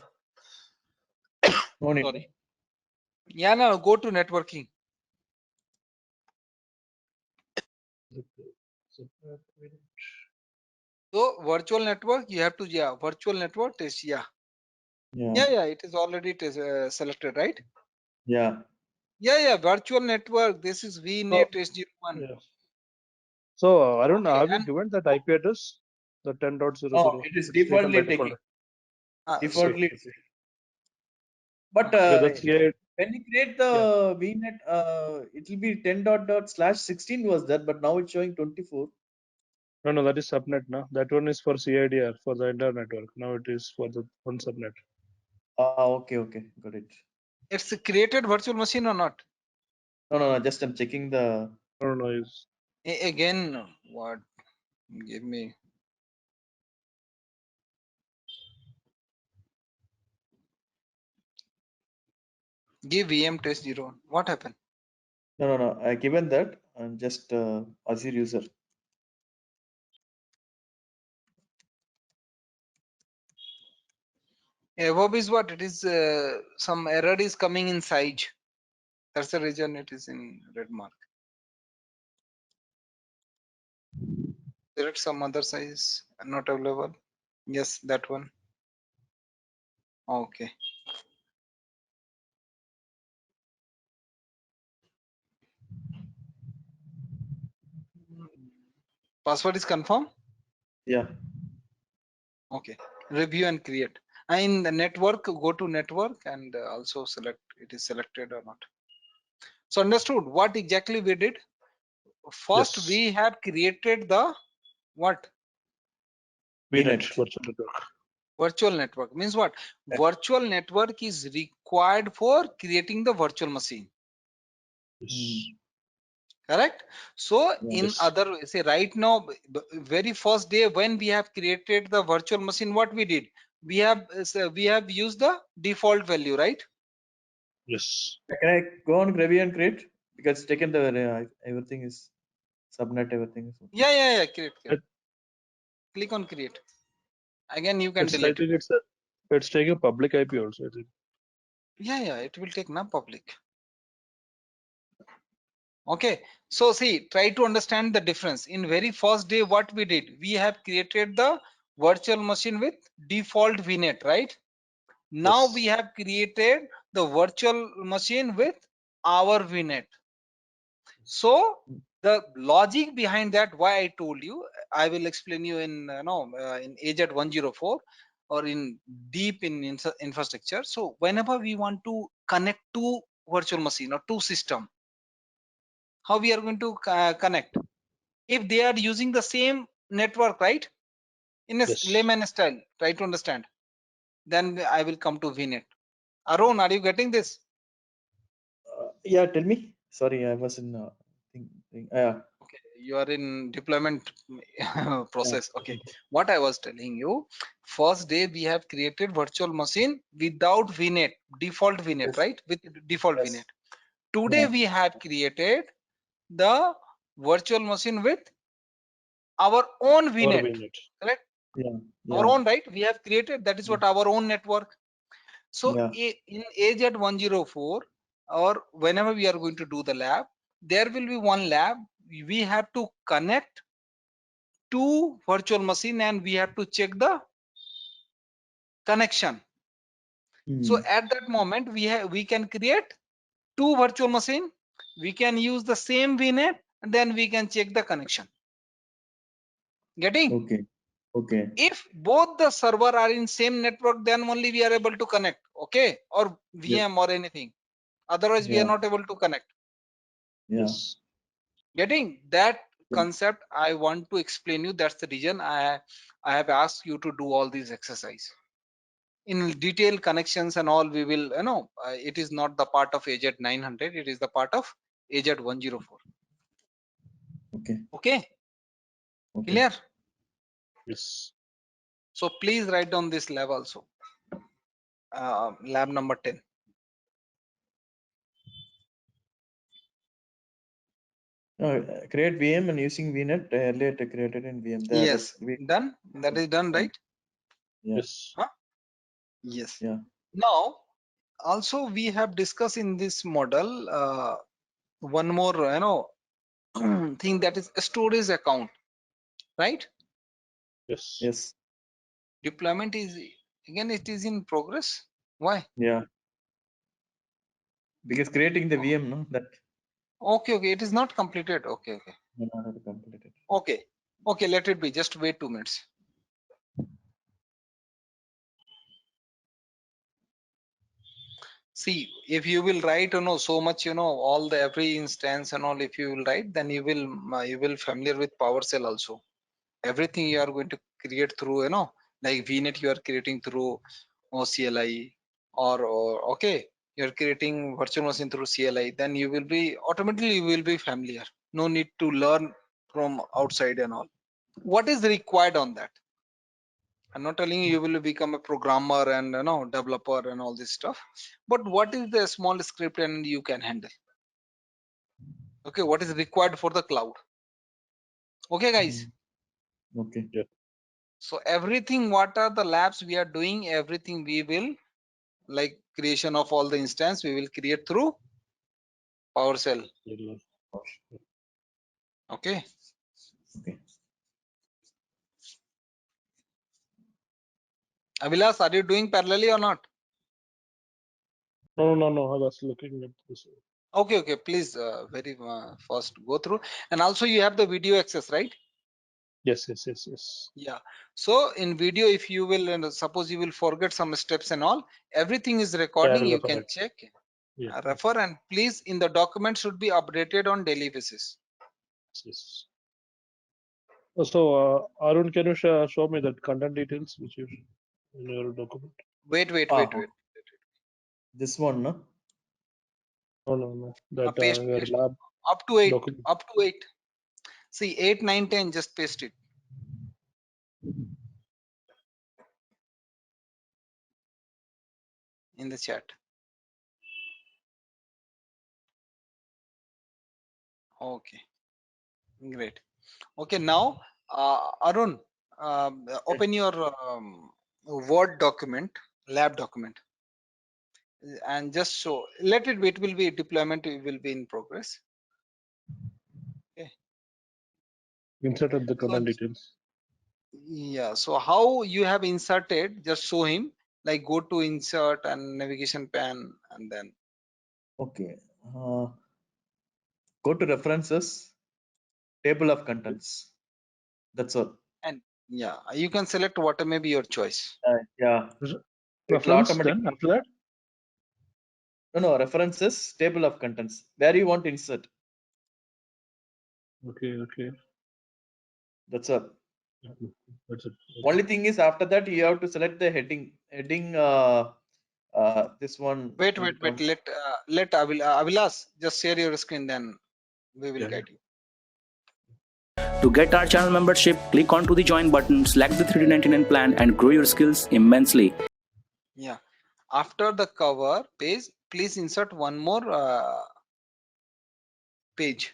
[SPEAKER 4] No need.
[SPEAKER 3] Sorry. Yeah, no, go to networking. So virtual network, you have to, virtual network test, yeah, it is already selected, right? Yeah, virtual network. This is VNet S01.
[SPEAKER 2] Yeah. So Arun,
[SPEAKER 3] Okay,
[SPEAKER 2] have you
[SPEAKER 3] and
[SPEAKER 2] given that IP address? The 10.00.
[SPEAKER 4] No, it is
[SPEAKER 2] It's taken by
[SPEAKER 4] defaultly
[SPEAKER 2] default.
[SPEAKER 4] taking. Defaultly.
[SPEAKER 2] Okay.
[SPEAKER 4] But
[SPEAKER 2] That's
[SPEAKER 4] when you create the VNet, it will be 10./16 was there, but now it's showing 24.
[SPEAKER 2] No, that is subnet now. That one is for CIDR for the entire network. Now it is for the one subnet.
[SPEAKER 4] Okay, got it.
[SPEAKER 3] it's a created virtual machine or not?
[SPEAKER 4] No, just I'm checking the.
[SPEAKER 2] No, is
[SPEAKER 3] Again, what? Give me. Give VM test 01. What happened?
[SPEAKER 4] No. I given that. I'm just Azure user.
[SPEAKER 3] Above is what? It is some error is coming in size. That's the reason it is in red mark. Select some other size not available. Yes, that one. Okay. Password is confirmed.
[SPEAKER 4] Yeah.
[SPEAKER 3] Okay. Review and create. In the network, go to network and also select it is selected or not. So understood what exactly we did. First,
[SPEAKER 2] yes.
[SPEAKER 3] we have created the what?
[SPEAKER 2] VNet virtual network.
[SPEAKER 3] Virtual network means what? Virtual network is required for creating the virtual machine.
[SPEAKER 2] Yes.
[SPEAKER 3] Correct. So in
[SPEAKER 2] Yes.
[SPEAKER 3] other say right now, very first day when we have created the virtual machine, what we did? We have used the default value, right?
[SPEAKER 2] Yes.
[SPEAKER 4] Can I go on review and create? Because it's taken the everything is subnet, everything is.
[SPEAKER 3] Yeah. Create. Click on create. Again, you can
[SPEAKER 2] I
[SPEAKER 3] delete
[SPEAKER 2] think
[SPEAKER 3] it.
[SPEAKER 2] it's taking public IP also. I think.
[SPEAKER 3] Yeah, it will take now public. Okay, so see, try to understand the difference. In very first day, what we did, we have created the virtual machine with default VNet, right? Now
[SPEAKER 2] Yes.
[SPEAKER 3] we have created the virtual machine with our VNet. So the logic behind that, why I told you, I will explain you in in AZ 104 or in deep in infrastructure. So whenever we want to connect to virtual machine or to system, how we are going to connect? If they are using the same network, right? In a layman style, try to understand. Then I will come to VNet. Arun, are you getting this?
[SPEAKER 4] Yeah, tell me. Sorry, I was in thing. Yeah.
[SPEAKER 3] Okay, you are in deployment process. Okay, what I was telling you, first day we have created virtual machine without VNet, default VNet,
[SPEAKER 4] Yes.
[SPEAKER 3] right? With default
[SPEAKER 4] Yes.
[SPEAKER 3] VNet. Today
[SPEAKER 4] Yeah.
[SPEAKER 3] we have created the virtual machine with our own
[SPEAKER 2] Or
[SPEAKER 3] VNet,
[SPEAKER 2] VNet.
[SPEAKER 3] correct?
[SPEAKER 4] Yeah.
[SPEAKER 3] Our
[SPEAKER 4] Yeah.
[SPEAKER 3] own, right? We have created, that is what our own network. So
[SPEAKER 4] Yeah.
[SPEAKER 3] in AZ 104, or whenever we are going to do the lab, there will be one lab. We have to connect to virtual machine and we have to check the connection. So at that moment, we can create two virtual machine. We can use the same VNet and then we can check the connection. Getting?
[SPEAKER 4] Okay. Okay.
[SPEAKER 3] If both the server are in same network, then only we are able to connect. Okay, or
[SPEAKER 4] Yes.
[SPEAKER 3] VM or anything. Otherwise, we are
[SPEAKER 4] Yeah.
[SPEAKER 3] not able to connect.
[SPEAKER 4] Yeah.
[SPEAKER 2] Yes.
[SPEAKER 3] Getting that
[SPEAKER 4] Yeah.
[SPEAKER 3] concept? I want to explain you. That's the reason I have asked you to do all these exercise in detail. Connections and all we will, it is not the part of AZ 900, it is the part of AZ 104.
[SPEAKER 4] Okay.
[SPEAKER 3] Okay,
[SPEAKER 4] Okay.
[SPEAKER 3] clear?
[SPEAKER 2] Yes.
[SPEAKER 3] So please write down this lab also, lab number 10.
[SPEAKER 4] Create VM and using VNet earlier created in VM.
[SPEAKER 3] Yes, done. That is done, right?
[SPEAKER 4] Yeah.
[SPEAKER 2] Yes.
[SPEAKER 3] Huh? Yes.
[SPEAKER 4] Yeah.
[SPEAKER 3] Now also we have discussed in this model one more thing, that is a storage account, right?
[SPEAKER 2] Yes.
[SPEAKER 4] Yes.
[SPEAKER 3] Deployment is, again, it is in progress. Why?
[SPEAKER 4] Yeah. Because creating the VM, no, that
[SPEAKER 3] Okay, it is not completed. Okay,
[SPEAKER 4] may not have completed.
[SPEAKER 3] okay, let it be. Just wait 2 minutes. See, if you will write, so much, all the every instance and all, if you will write, then you will familiar with PowerShell also. Everything you are going to create through, like VNet you are creating through CLI, or okay, you're creating virtual machine through CLI, then you will be automatically, you will be familiar. No need to learn from outside and all. What is required on that? I'm not telling you will become a programmer and developer and all this stuff, but what is the small script and you can handle? Okay, what is required for the cloud? Okay, guys.
[SPEAKER 4] Okay.
[SPEAKER 2] Yeah.
[SPEAKER 3] So everything, what are the labs we are doing, everything we will, like creation of all the instance, we will create through PowerShell. Okay.
[SPEAKER 4] Okay.
[SPEAKER 3] Avilas, are you doing parallelly or not?
[SPEAKER 2] No. I was looking at this.
[SPEAKER 3] Okay. Please, very fast go through. And also you have the video access, right?
[SPEAKER 2] Yes.
[SPEAKER 3] Yeah. So in video, if you will, suppose you will forget some steps and all, everything is
[SPEAKER 2] Yeah, I
[SPEAKER 3] recording.
[SPEAKER 2] will
[SPEAKER 3] You
[SPEAKER 2] refer
[SPEAKER 3] can
[SPEAKER 2] back.
[SPEAKER 3] check,
[SPEAKER 2] Yeah.
[SPEAKER 3] refer, and please, in the document should be updated on daily basis.
[SPEAKER 2] Yes. So, Arun, can you show me that content details which you in your document?
[SPEAKER 3] Wait.
[SPEAKER 4] This one, no?
[SPEAKER 2] No. That
[SPEAKER 3] Paste
[SPEAKER 2] your lab
[SPEAKER 3] up to 8.
[SPEAKER 2] document.
[SPEAKER 3] Up to 8. See 8, 9, 10. Just paste it in the chat. Okay. Great. Okay. Now, Arun, open your Word document, lab document, and just show. Let it be. It will be deployment. It will be in progress. Okay.
[SPEAKER 2] Inserted the
[SPEAKER 3] So,
[SPEAKER 2] content details.
[SPEAKER 3] yeah. So how you have inserted? Just show him. Like go to insert and navigation pane, and then
[SPEAKER 4] Okay. Go to references, table of contents. That's all.
[SPEAKER 3] and yeah, you can select what may be your choice.
[SPEAKER 4] Yeah. It will
[SPEAKER 2] Reference then
[SPEAKER 4] automatically.
[SPEAKER 2] after that.
[SPEAKER 4] No. References, table of contents. Where you want to insert.
[SPEAKER 2] Okay.
[SPEAKER 4] That's all.
[SPEAKER 2] That's it.
[SPEAKER 4] Only thing is after that you have to select the heading. This one.
[SPEAKER 3] Wait.
[SPEAKER 4] will come.
[SPEAKER 3] Let Avilas just share your screen. Then we will
[SPEAKER 2] Yeah.
[SPEAKER 3] guide you.
[SPEAKER 5] To get our channel membership, click onto the join button, select the 3D99 plan and grow your skills immensely.
[SPEAKER 3] Yeah. After the cover page, please insert one more page.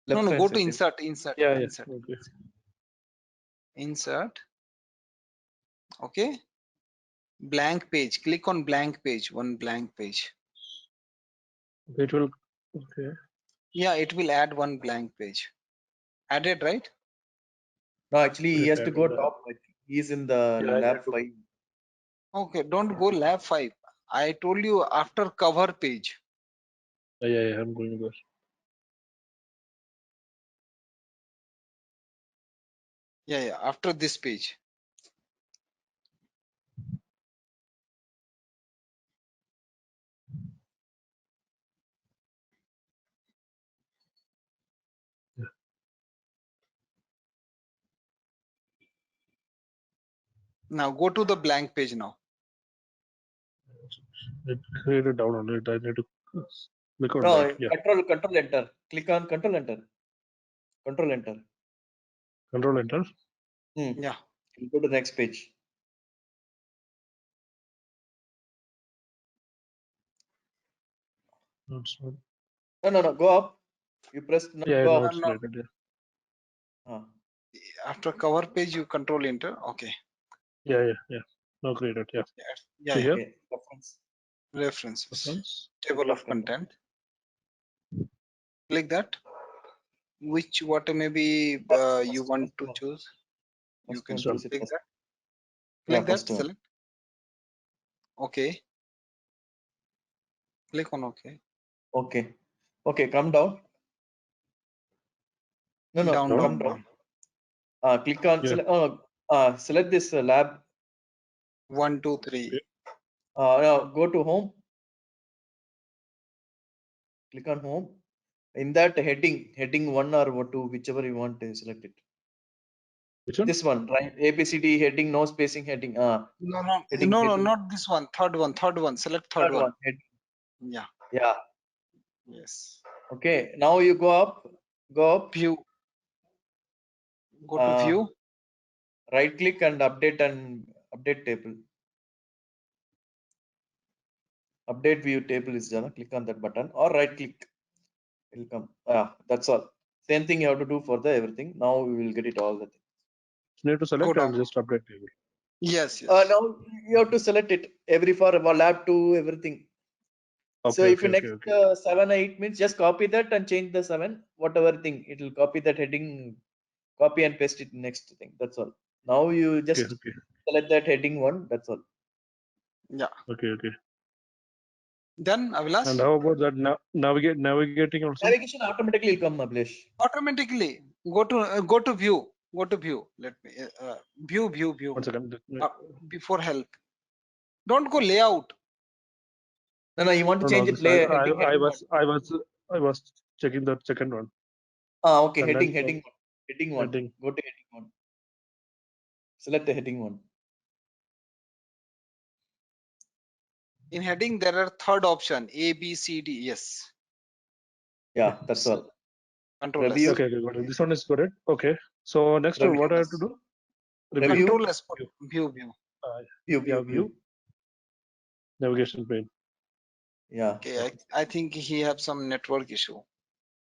[SPEAKER 3] No,
[SPEAKER 4] Left
[SPEAKER 3] no,
[SPEAKER 4] hand
[SPEAKER 3] go
[SPEAKER 4] side,
[SPEAKER 3] to
[SPEAKER 4] yes.
[SPEAKER 3] insert.
[SPEAKER 2] Yeah, yeah.
[SPEAKER 3] Insert.
[SPEAKER 2] Okay.
[SPEAKER 3] Insert. Okay. Blank page. Click on blank page. One blank page.
[SPEAKER 2] It will. Okay.
[SPEAKER 3] Yeah, it will add one blank page. Added, right?
[SPEAKER 4] No, actually, he has to go
[SPEAKER 2] Yeah,
[SPEAKER 4] top. I think he's in the
[SPEAKER 2] I
[SPEAKER 4] lab
[SPEAKER 2] need to-
[SPEAKER 4] 5.
[SPEAKER 3] Okay, don't go lab 5. I told you after cover page.
[SPEAKER 2] yeah, I'm going there.
[SPEAKER 3] Yeah, after this page.
[SPEAKER 2] Yeah.
[SPEAKER 3] Now go to the blank page now.
[SPEAKER 2] It created down on it. I need to click on
[SPEAKER 4] No,
[SPEAKER 2] that. Yeah.
[SPEAKER 4] control enter. Click on control enter. Control enter.
[SPEAKER 2] Control enter.
[SPEAKER 3] Yeah.
[SPEAKER 4] You go to the next page.
[SPEAKER 2] That's one.
[SPEAKER 4] No. Go up. You press no,
[SPEAKER 2] Yeah,
[SPEAKER 4] go
[SPEAKER 2] now
[SPEAKER 4] up.
[SPEAKER 2] it's
[SPEAKER 3] No.
[SPEAKER 2] created. Yeah.
[SPEAKER 3] After cover page, you control enter. Okay.
[SPEAKER 2] Yeah. Now created. Yeah.
[SPEAKER 3] Yeah.
[SPEAKER 2] So here,
[SPEAKER 4] Okay. Reference.
[SPEAKER 3] References.
[SPEAKER 2] reference.
[SPEAKER 3] Table of content. Click that. Which what maybe you want to
[SPEAKER 4] one.
[SPEAKER 3] choose. You
[SPEAKER 4] First
[SPEAKER 3] can
[SPEAKER 4] one,
[SPEAKER 2] Sure.
[SPEAKER 4] choose it
[SPEAKER 3] click
[SPEAKER 4] first.
[SPEAKER 3] that.
[SPEAKER 4] Yeah,
[SPEAKER 3] Click that.
[SPEAKER 4] first one.
[SPEAKER 3] Select. Okay. Click on OK.
[SPEAKER 4] Okay, come down. No,
[SPEAKER 3] Down,
[SPEAKER 4] come
[SPEAKER 3] down.
[SPEAKER 4] down. Click on
[SPEAKER 2] Yeah.
[SPEAKER 4] select this lab.
[SPEAKER 3] 1, 2, 3.
[SPEAKER 4] Now go to home. Click on home. In that heading 1 or 2, whichever you want to select it.
[SPEAKER 2] Which one?
[SPEAKER 4] This one, right? ABCD heading, no spacing heading.
[SPEAKER 3] No,
[SPEAKER 4] Heading,
[SPEAKER 3] no,
[SPEAKER 4] heading.
[SPEAKER 3] not this one. Third one. Select third one.
[SPEAKER 4] Heading.
[SPEAKER 3] Yeah.
[SPEAKER 4] Yeah.
[SPEAKER 3] Yes.
[SPEAKER 4] Okay. Now you go up.
[SPEAKER 3] View. Go to view.
[SPEAKER 4] Right click and update table. Update view table is done. Click on that button or right click. It will come. That's all. Same thing you have to do for the everything. Now we will get it all the things.
[SPEAKER 2] You need to select
[SPEAKER 3] down.
[SPEAKER 2] and just update table.
[SPEAKER 3] Yes.
[SPEAKER 4] Now you have to select it every for lab 2 everything.
[SPEAKER 2] Okay,
[SPEAKER 4] So if you
[SPEAKER 2] okay.
[SPEAKER 4] next 7 or 8 means just copy that and change the 7 whatever thing it will copy that heading, copy and paste it next thing. That's all. Now you just
[SPEAKER 2] Okay.
[SPEAKER 4] select that heading 1. That's all.
[SPEAKER 3] Yeah.
[SPEAKER 2] Okay.
[SPEAKER 3] Then Avilash.
[SPEAKER 2] And how about that navigating also?
[SPEAKER 4] Navigation automatically will come, Ablesh.
[SPEAKER 3] Automatically go to view. Go to view. Let me view.
[SPEAKER 2] 1 second.
[SPEAKER 3] Before help. Don't go layout.
[SPEAKER 4] No, you want to change it.
[SPEAKER 2] I was checking the second one.
[SPEAKER 4] Okay,
[SPEAKER 2] And
[SPEAKER 4] heading
[SPEAKER 2] then
[SPEAKER 4] 1. Heading 1.
[SPEAKER 2] heading.
[SPEAKER 4] Go to heading 1. Select the heading 1.
[SPEAKER 3] In heading, there are third option A, B, C, D. Yes.
[SPEAKER 4] Yeah, that's all.
[SPEAKER 3] Control
[SPEAKER 4] Review.
[SPEAKER 3] S.
[SPEAKER 2] Okay, got it. This one is correct. Okay. So next one, what I have to do?
[SPEAKER 4] Review.
[SPEAKER 3] Control S. View.
[SPEAKER 4] View.
[SPEAKER 2] Navigation pane.
[SPEAKER 4] Yeah.
[SPEAKER 3] Okay, I think he have some network issue.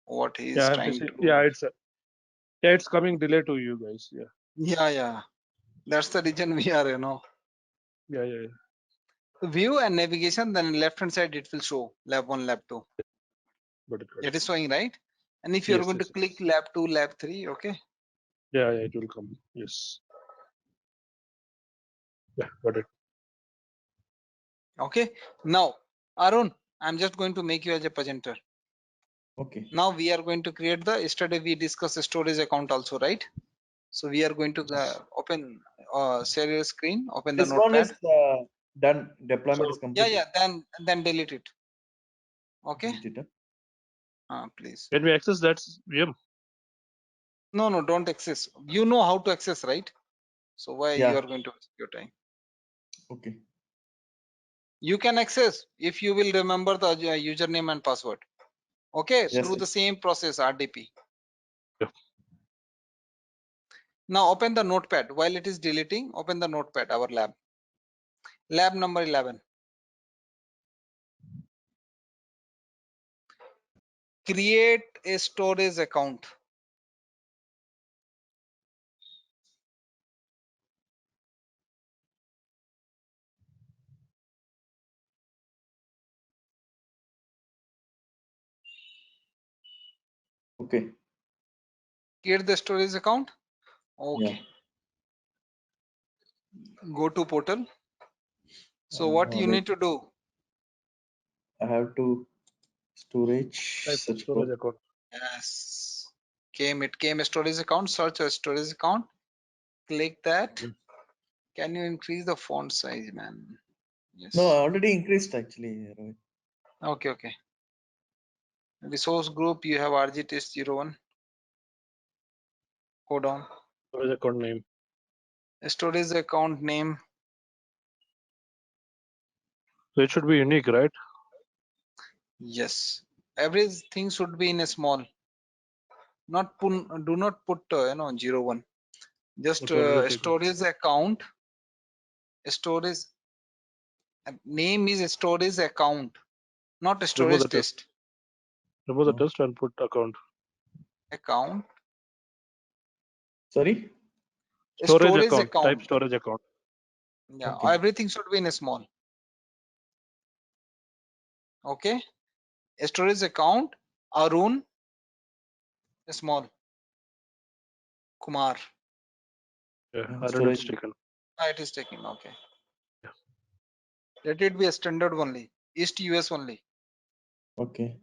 [SPEAKER 3] What he is
[SPEAKER 2] Yeah,
[SPEAKER 3] trying to do.
[SPEAKER 2] it's coming delay to you guys. Yeah.
[SPEAKER 3] Yeah. That's the reason we are,
[SPEAKER 2] Yeah.
[SPEAKER 3] View and navigation, then left hand side it will show lab 1, lab 2.
[SPEAKER 2] Got it.
[SPEAKER 3] It is showing, right? And if you are going to click lab 2, lab 3, okay?
[SPEAKER 2] Yeah, it will come. Yes. Yeah, got it.
[SPEAKER 3] Okay. Now, Arun, I'm just going to make you as a presenter.
[SPEAKER 4] Okay.
[SPEAKER 3] Now we are going to create yesterday we discussed storage account also, right? So we are going to open, share your screen, open the
[SPEAKER 4] This one
[SPEAKER 3] notepad.
[SPEAKER 4] is done. Deployment is complete.
[SPEAKER 3] Yeah. Then delete it. Okay.
[SPEAKER 4] Delete it,
[SPEAKER 3] Please.
[SPEAKER 2] Can we access that VM?
[SPEAKER 3] No, don't access. You know how to access, right? So why you are going to waste your time?
[SPEAKER 4] Okay.
[SPEAKER 3] You can access if you will remember the username and password. Okay,
[SPEAKER 4] Yes,
[SPEAKER 3] through the same process RDP.
[SPEAKER 2] Yeah.
[SPEAKER 3] Now open the notepad. While it is deleting, open the notepad, our lab. Lab number 11. Create a storage account.
[SPEAKER 4] Okay.
[SPEAKER 3] Create the storage account. Okay. Go to portal. So what you need to do?
[SPEAKER 4] I have to storage
[SPEAKER 2] Type
[SPEAKER 4] search for.
[SPEAKER 2] storage account.
[SPEAKER 3] Yes. It came a storage account. Search a storage account. Click that.
[SPEAKER 2] Mm.
[SPEAKER 3] Can you increase the font size, man? Yes.
[SPEAKER 4] No, I already increased actually. Rohit.
[SPEAKER 3] Okay. Resource group, you have RG test 01. Go down.
[SPEAKER 2] Storage account name.
[SPEAKER 3] Storage account name.
[SPEAKER 2] So it should be unique, right?
[SPEAKER 3] Yes. Everything should be in a small. Not put. Do not put 01. Just
[SPEAKER 2] It's already taken.
[SPEAKER 3] storage account. Storage name is storage account, not a
[SPEAKER 2] Remove
[SPEAKER 3] storage
[SPEAKER 2] the test.
[SPEAKER 3] test.
[SPEAKER 2] Remove the
[SPEAKER 4] No.
[SPEAKER 2] test and put account.
[SPEAKER 3] Account.
[SPEAKER 4] Sorry.
[SPEAKER 2] Storage account. Type storage account.
[SPEAKER 3] Yeah,
[SPEAKER 4] Okay.
[SPEAKER 3] everything should be in a small. Okay. A storage account. Arun. A small. Kumar.
[SPEAKER 2] Yeah, I don't
[SPEAKER 4] Storage.
[SPEAKER 2] it's taken.
[SPEAKER 3] It is taken. Okay.
[SPEAKER 2] Yeah.
[SPEAKER 3] Let it be a standard only. East US only.
[SPEAKER 4] Okay.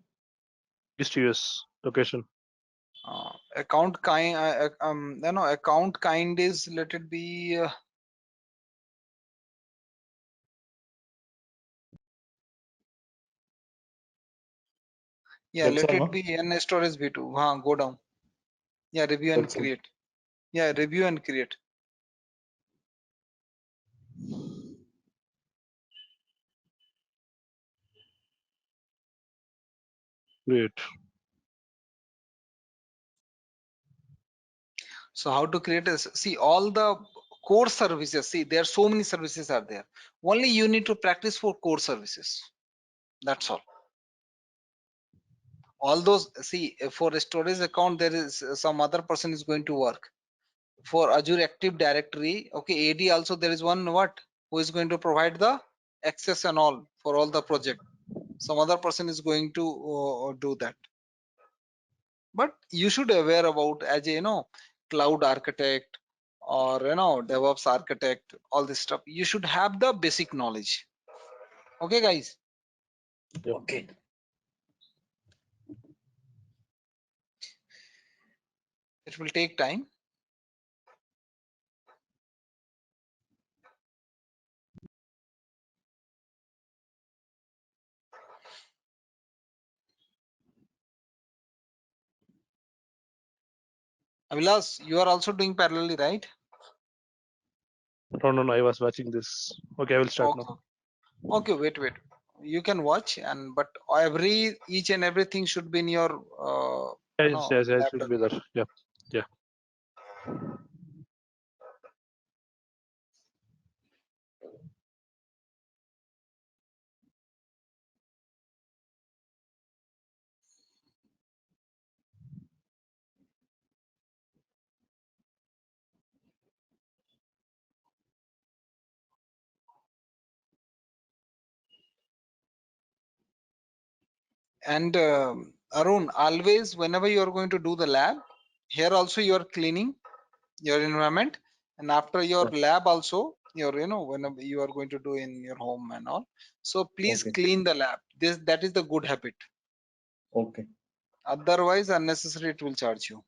[SPEAKER 2] East US location.
[SPEAKER 3] Account kind. Account kind is, let it be. Yeah,
[SPEAKER 4] That's
[SPEAKER 3] let
[SPEAKER 4] all,
[SPEAKER 3] it
[SPEAKER 4] no?
[SPEAKER 3] be in storage v2. Go down. Yeah, review and
[SPEAKER 4] That's all.
[SPEAKER 3] create. Yeah, review and create.
[SPEAKER 2] Great.
[SPEAKER 3] So how to create a, see all the core services. See, there are so many services are there. Only you need to practice for core services. That's all. All those, see, for a storage account, there is some other person is going to work. For Azure Active Directory, okay, AD also there is one what who is going to provide the access and all for all the project. Some other person is going to do that. But you should aware about as a cloud architect or DevOps architect, all this stuff. You should have the basic knowledge. Okay, guys.
[SPEAKER 2] Yep.
[SPEAKER 4] Okay.
[SPEAKER 3] It will take time. Avilas, you are also doing parallelly, right?
[SPEAKER 2] No. I was watching this. Okay, I will start now.
[SPEAKER 3] Okay, wait. You can watch, and but each and everything should be in your
[SPEAKER 2] Yes, it
[SPEAKER 3] lab
[SPEAKER 2] should be
[SPEAKER 3] document.
[SPEAKER 2] there. Yeah.
[SPEAKER 3] And Arun, always whenever you are going to do the lab, here also you are cleaning your environment, and after your lab also, your whenever you are going to do in your home and all. So please
[SPEAKER 4] Okay.
[SPEAKER 3] clean the lab. That is the good habit.
[SPEAKER 4] Okay.
[SPEAKER 3] Otherwise, unnecessary it will charge you.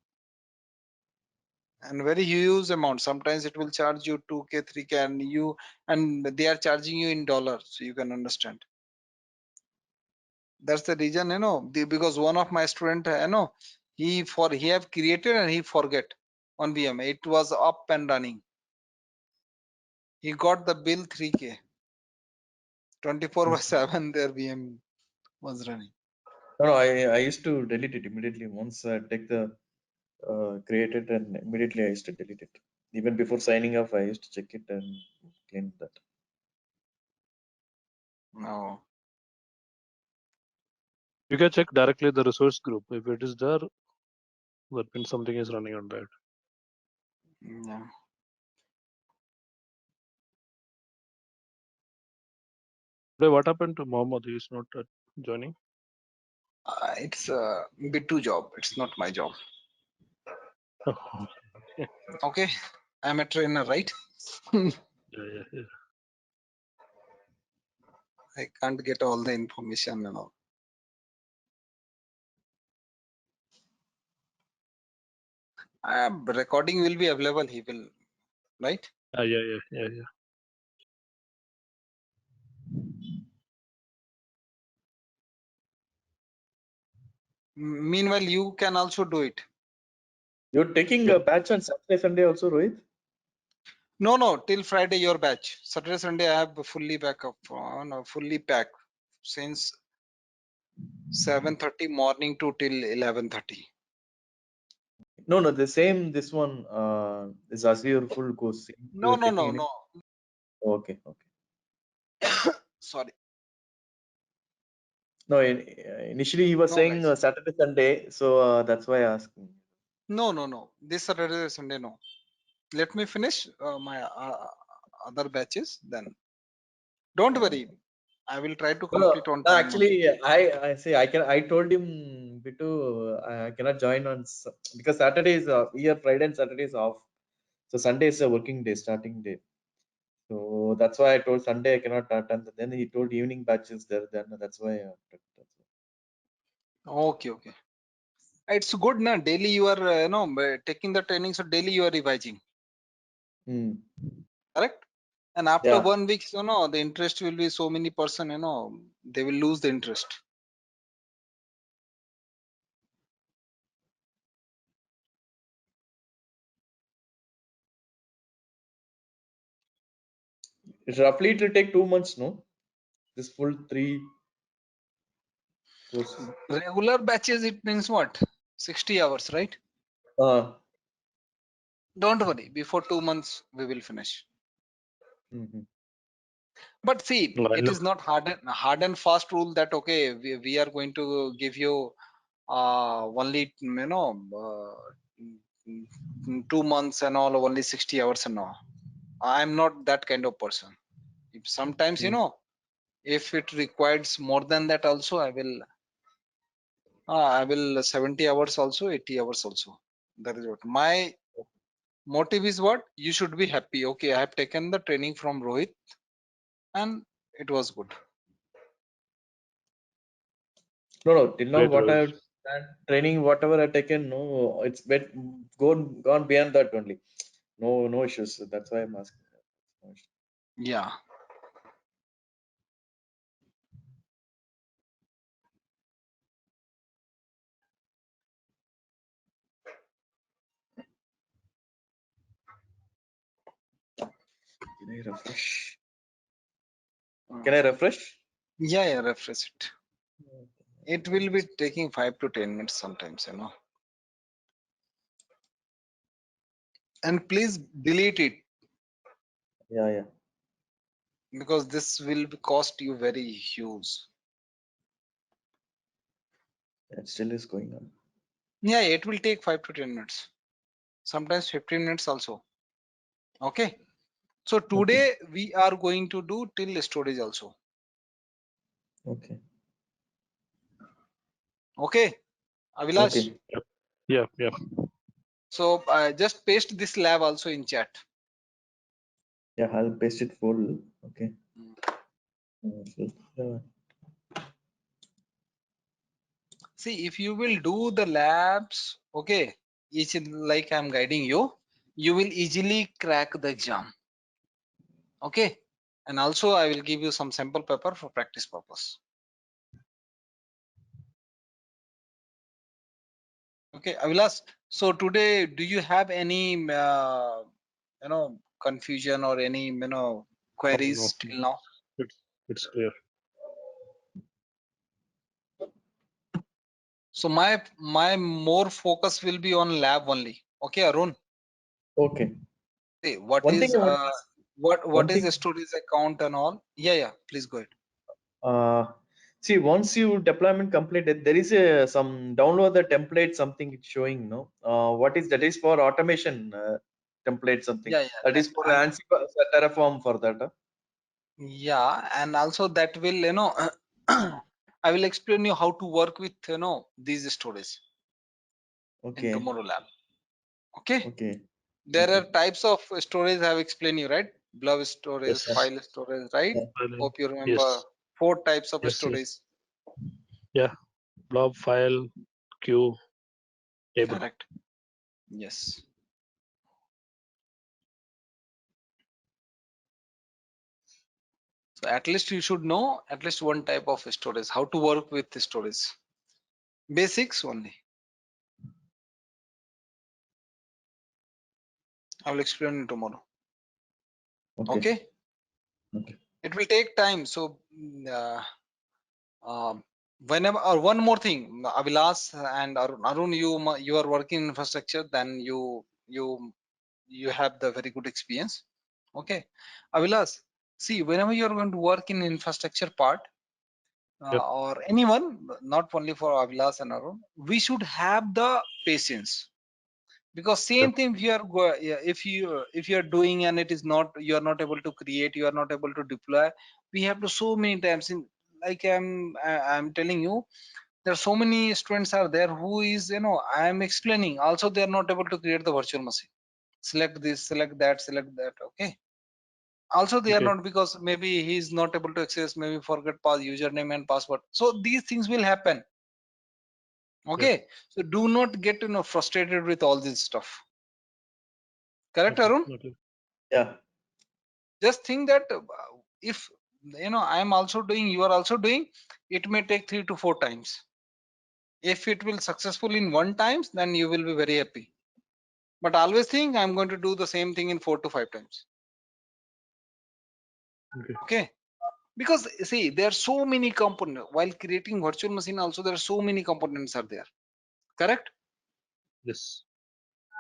[SPEAKER 3] And very huge amount. Sometimes it will charge you 2K, 3K, and they are charging you in dollars, so you can understand. That's the reason, because one of my student, he have created and he forget on VM. It was up and running. He got the bill 3K. 24/7 their VM was running.
[SPEAKER 4] No, I used to delete it immediately once I take the created and immediately I used to delete it. Even before signing off, I used to check it and clean that.
[SPEAKER 3] No.
[SPEAKER 2] You can check directly the resource group. If it is there, that means something is running on that.
[SPEAKER 3] Yeah.
[SPEAKER 2] Today, what happened to Mohammed? He is not joining.
[SPEAKER 3] It's a bit2 job. It's not my job. Okay. I'm a trainer, right?
[SPEAKER 2] Yeah.
[SPEAKER 3] I can't get all the information and all. Recording will be available. He will, right?
[SPEAKER 2] Yeah.
[SPEAKER 3] Meanwhile, you can also do it.
[SPEAKER 4] You're taking a batch on Saturday, Sunday also, Rohit?
[SPEAKER 3] No, till Friday your batch. Saturday, Sunday I have fully backup. No, fully packed since 7:30 morning to till 11:30.
[SPEAKER 4] No, the same. This one is Azure full course.
[SPEAKER 3] No.
[SPEAKER 4] You're taking it. Okay.
[SPEAKER 3] Sorry.
[SPEAKER 4] No, initially he was
[SPEAKER 3] No,
[SPEAKER 4] saying
[SPEAKER 3] guys.
[SPEAKER 4] Saturday, Sunday, so that's why I asked.
[SPEAKER 3] No. This Saturday, Sunday, no. Let me finish my other batches. Then don't worry. I will try to complete on time.
[SPEAKER 4] Actually, I say I told him Bitu I cannot join on because Saturday is here, Friday and Saturday is off, so Sunday is a working day, starting day. So that's why I told Sunday I cannot attend. Then he told evening batches there. Then that's why.
[SPEAKER 3] Okay. It's good, na. Daily you are, taking the training, so daily you are revising. Correct. And after
[SPEAKER 4] Yeah.
[SPEAKER 3] 1 week, the interest will be so many person, they will lose the interest.
[SPEAKER 4] Roughly it will take 2 months, no? This full 3 course.
[SPEAKER 3] Regular batches, it means what? 60 hours, right? Don't worry. Before 2 months, we will finish. But see, it is not hard and fast rule that okay, we are going to give you only 2 months and all, only 60 hours and all. I'm not that kind of person. If sometimes if it requires more than that also, I will 70 hours also, 80 hours also. That is what my motive is. What you should be happy. Okay, I have taken the training from Rohit and it was good.
[SPEAKER 4] No. Till now,
[SPEAKER 2] Great,
[SPEAKER 4] what
[SPEAKER 2] Rohit.
[SPEAKER 4] I've done, training, whatever I've taken, no, it's gone beyond that only. No issues. That's why I'm asking. No issues.
[SPEAKER 3] Yeah.
[SPEAKER 4] Can I refresh? Can I refresh?
[SPEAKER 3] Yeah, refresh it. It will be taking 5 to 10 minutes sometimes, and please delete it
[SPEAKER 4] Yeah.
[SPEAKER 3] because this will cost you very huge.
[SPEAKER 4] It still is going on.
[SPEAKER 3] Yeah, it will take 5 to 10 minutes, sometimes 15 minutes also. Okay, so today we are going to do till storage also.
[SPEAKER 4] Okay.
[SPEAKER 3] Okay, Avilash.
[SPEAKER 4] Okay.
[SPEAKER 2] Yeah.
[SPEAKER 3] So just paste this lab also in chat.
[SPEAKER 4] Yeah, I'll paste it full. Okay. Yeah.
[SPEAKER 3] See, if you will do the labs, okay, each like I'm guiding you, you will easily crack the exam. Okay, and also I will give you some sample paper for practice purpose. Okay, Avilas. So today, do you have any confusion or any queries till now?
[SPEAKER 2] It's clear.
[SPEAKER 3] So my more focus will be on lab only. Okay, Arun.
[SPEAKER 4] Okay.
[SPEAKER 3] Hey, what
[SPEAKER 4] One thing
[SPEAKER 3] is
[SPEAKER 4] I want to ask,
[SPEAKER 3] what
[SPEAKER 4] one
[SPEAKER 3] is
[SPEAKER 4] thing,
[SPEAKER 3] the storage account and all? Yeah, please go ahead.
[SPEAKER 4] see, once you deployment completed, there is a some download the template, something it's showing, no? What is that is for automation template something.
[SPEAKER 3] Yeah,
[SPEAKER 4] That is for
[SPEAKER 3] and
[SPEAKER 4] Ansible Terraform for that.
[SPEAKER 3] yeah, and also that will, I will explain you how to work with, these storage in
[SPEAKER 4] Okay.
[SPEAKER 3] tomorrow lab. Okay.
[SPEAKER 4] Okay.
[SPEAKER 3] There
[SPEAKER 4] Okay.
[SPEAKER 3] are types of storage I have explained you, right? Blob storage,
[SPEAKER 4] Yes.
[SPEAKER 3] file storage, right?
[SPEAKER 2] File,
[SPEAKER 3] Hope you remember
[SPEAKER 2] yes,
[SPEAKER 3] 4 types of
[SPEAKER 2] yes,
[SPEAKER 3] storage.
[SPEAKER 2] yeah. Blob, file, queue, table.
[SPEAKER 3] Correct. Yes. So at least you should know at least one type of storage, how to work with the storage. Basics only. I will explain tomorrow.
[SPEAKER 4] Okay.
[SPEAKER 3] Okay.
[SPEAKER 4] Okay.
[SPEAKER 3] It will take time. So whenever, or one more thing, Avilas and Arun, you are working in infrastructure, then you have the very good experience. Okay, Avilas, see, whenever you are going to work in infrastructure part,
[SPEAKER 2] Yep.
[SPEAKER 3] or anyone, not only for Avilas and Arun, we should have the patience, because same
[SPEAKER 2] Yep.
[SPEAKER 3] thing if you are doing and it is not, you are not able to create, you are not able to deploy, we have to so many times in, like I'm telling you, there are so many students are there who is, I am explaining, also they are not able to create the virtual machine, select this, select that, okay, also they are
[SPEAKER 2] Okay.
[SPEAKER 3] not, because maybe he is not able to access, maybe forget username and password, so these things will happen. Okay, so do not get frustrated with all this stuff. Correct,
[SPEAKER 2] Okay.
[SPEAKER 3] Arun?
[SPEAKER 2] Okay.
[SPEAKER 4] Yeah.
[SPEAKER 3] Just think that if I am also doing, you are also doing, it may take 3 to 4 times. If it will successful in 1 times, then you will be very happy, but always think I'm going to do the same thing in 4 to 5 times. Okay, because see, there are so many components while creating virtual machine, also there are so many components are there. Correct?
[SPEAKER 2] Yes.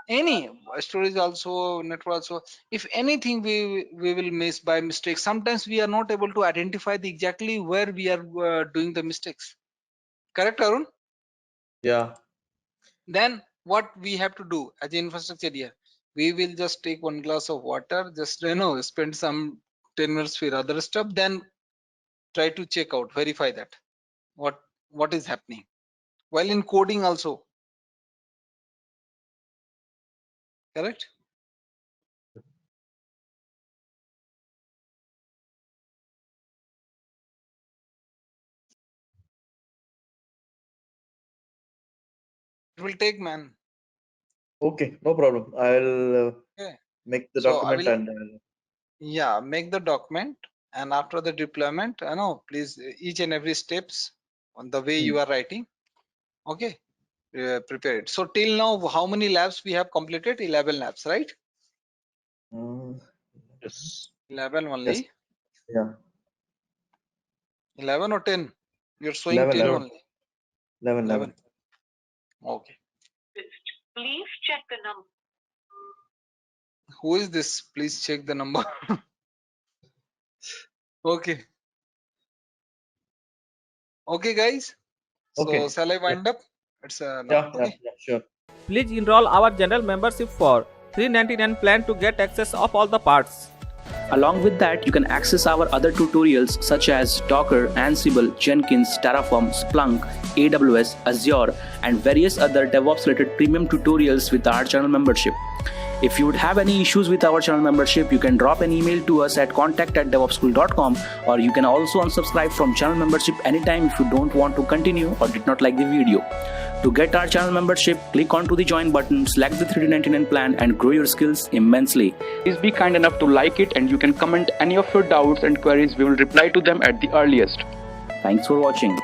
[SPEAKER 3] Any storage also, network also, if anything we will miss by mistake, sometimes we are not able to identify the exactly where we are doing the mistakes. Correct, Arun?
[SPEAKER 4] Yeah.
[SPEAKER 3] Then what we have to do as an infrastructure here, we will just take 1 glass of water, just spend some 10 minutes for other stuff, then try to check out, verify that what is happening while in coding also. Correct? It will take, man.
[SPEAKER 4] Okay. No problem. I'll
[SPEAKER 3] Okay,
[SPEAKER 4] make the
[SPEAKER 3] so I
[SPEAKER 4] document
[SPEAKER 3] will,
[SPEAKER 4] and
[SPEAKER 3] yeah, make the document, and after the deployment, please, each and every steps on the way you are writing. Okay, prepare it. So till now, how many labs we have completed? 11 labs, right?
[SPEAKER 2] Yes.
[SPEAKER 3] 11
[SPEAKER 4] yes.
[SPEAKER 3] only.
[SPEAKER 4] Yeah.
[SPEAKER 3] 11 or 10? You're showing
[SPEAKER 4] 11.
[SPEAKER 3] 10
[SPEAKER 4] 11.
[SPEAKER 3] only.
[SPEAKER 4] 11.
[SPEAKER 3] 11. Okay.
[SPEAKER 6] Please check the number.
[SPEAKER 3] Who is this? Please check the number. Okay. Okay, guys. So
[SPEAKER 4] Okay.
[SPEAKER 3] shall I wind up? It's
[SPEAKER 4] Yeah. Yeah.
[SPEAKER 3] okay.
[SPEAKER 4] Yeah. Sure.
[SPEAKER 7] Please enroll our general membership for $3.99 plan to get access of all the parts.
[SPEAKER 5] Along with that, you can access our other tutorials such as Docker, Ansible, Jenkins, Terraform, Splunk, AWS, Azure, and various other DevOps related premium tutorials with our channel membership. If you would have any issues with our channel membership, you can drop an email to us at contact@devopsschool.com, or you can also unsubscribe from channel membership anytime if you don't want to continue or did not like the video. To get our channel membership, click onto the join button, select the $3.99 plan, and grow your skills immensely. Please be kind enough to like it, and you can comment any of your doubts and queries. We will reply to them at the earliest. Thanks for watching.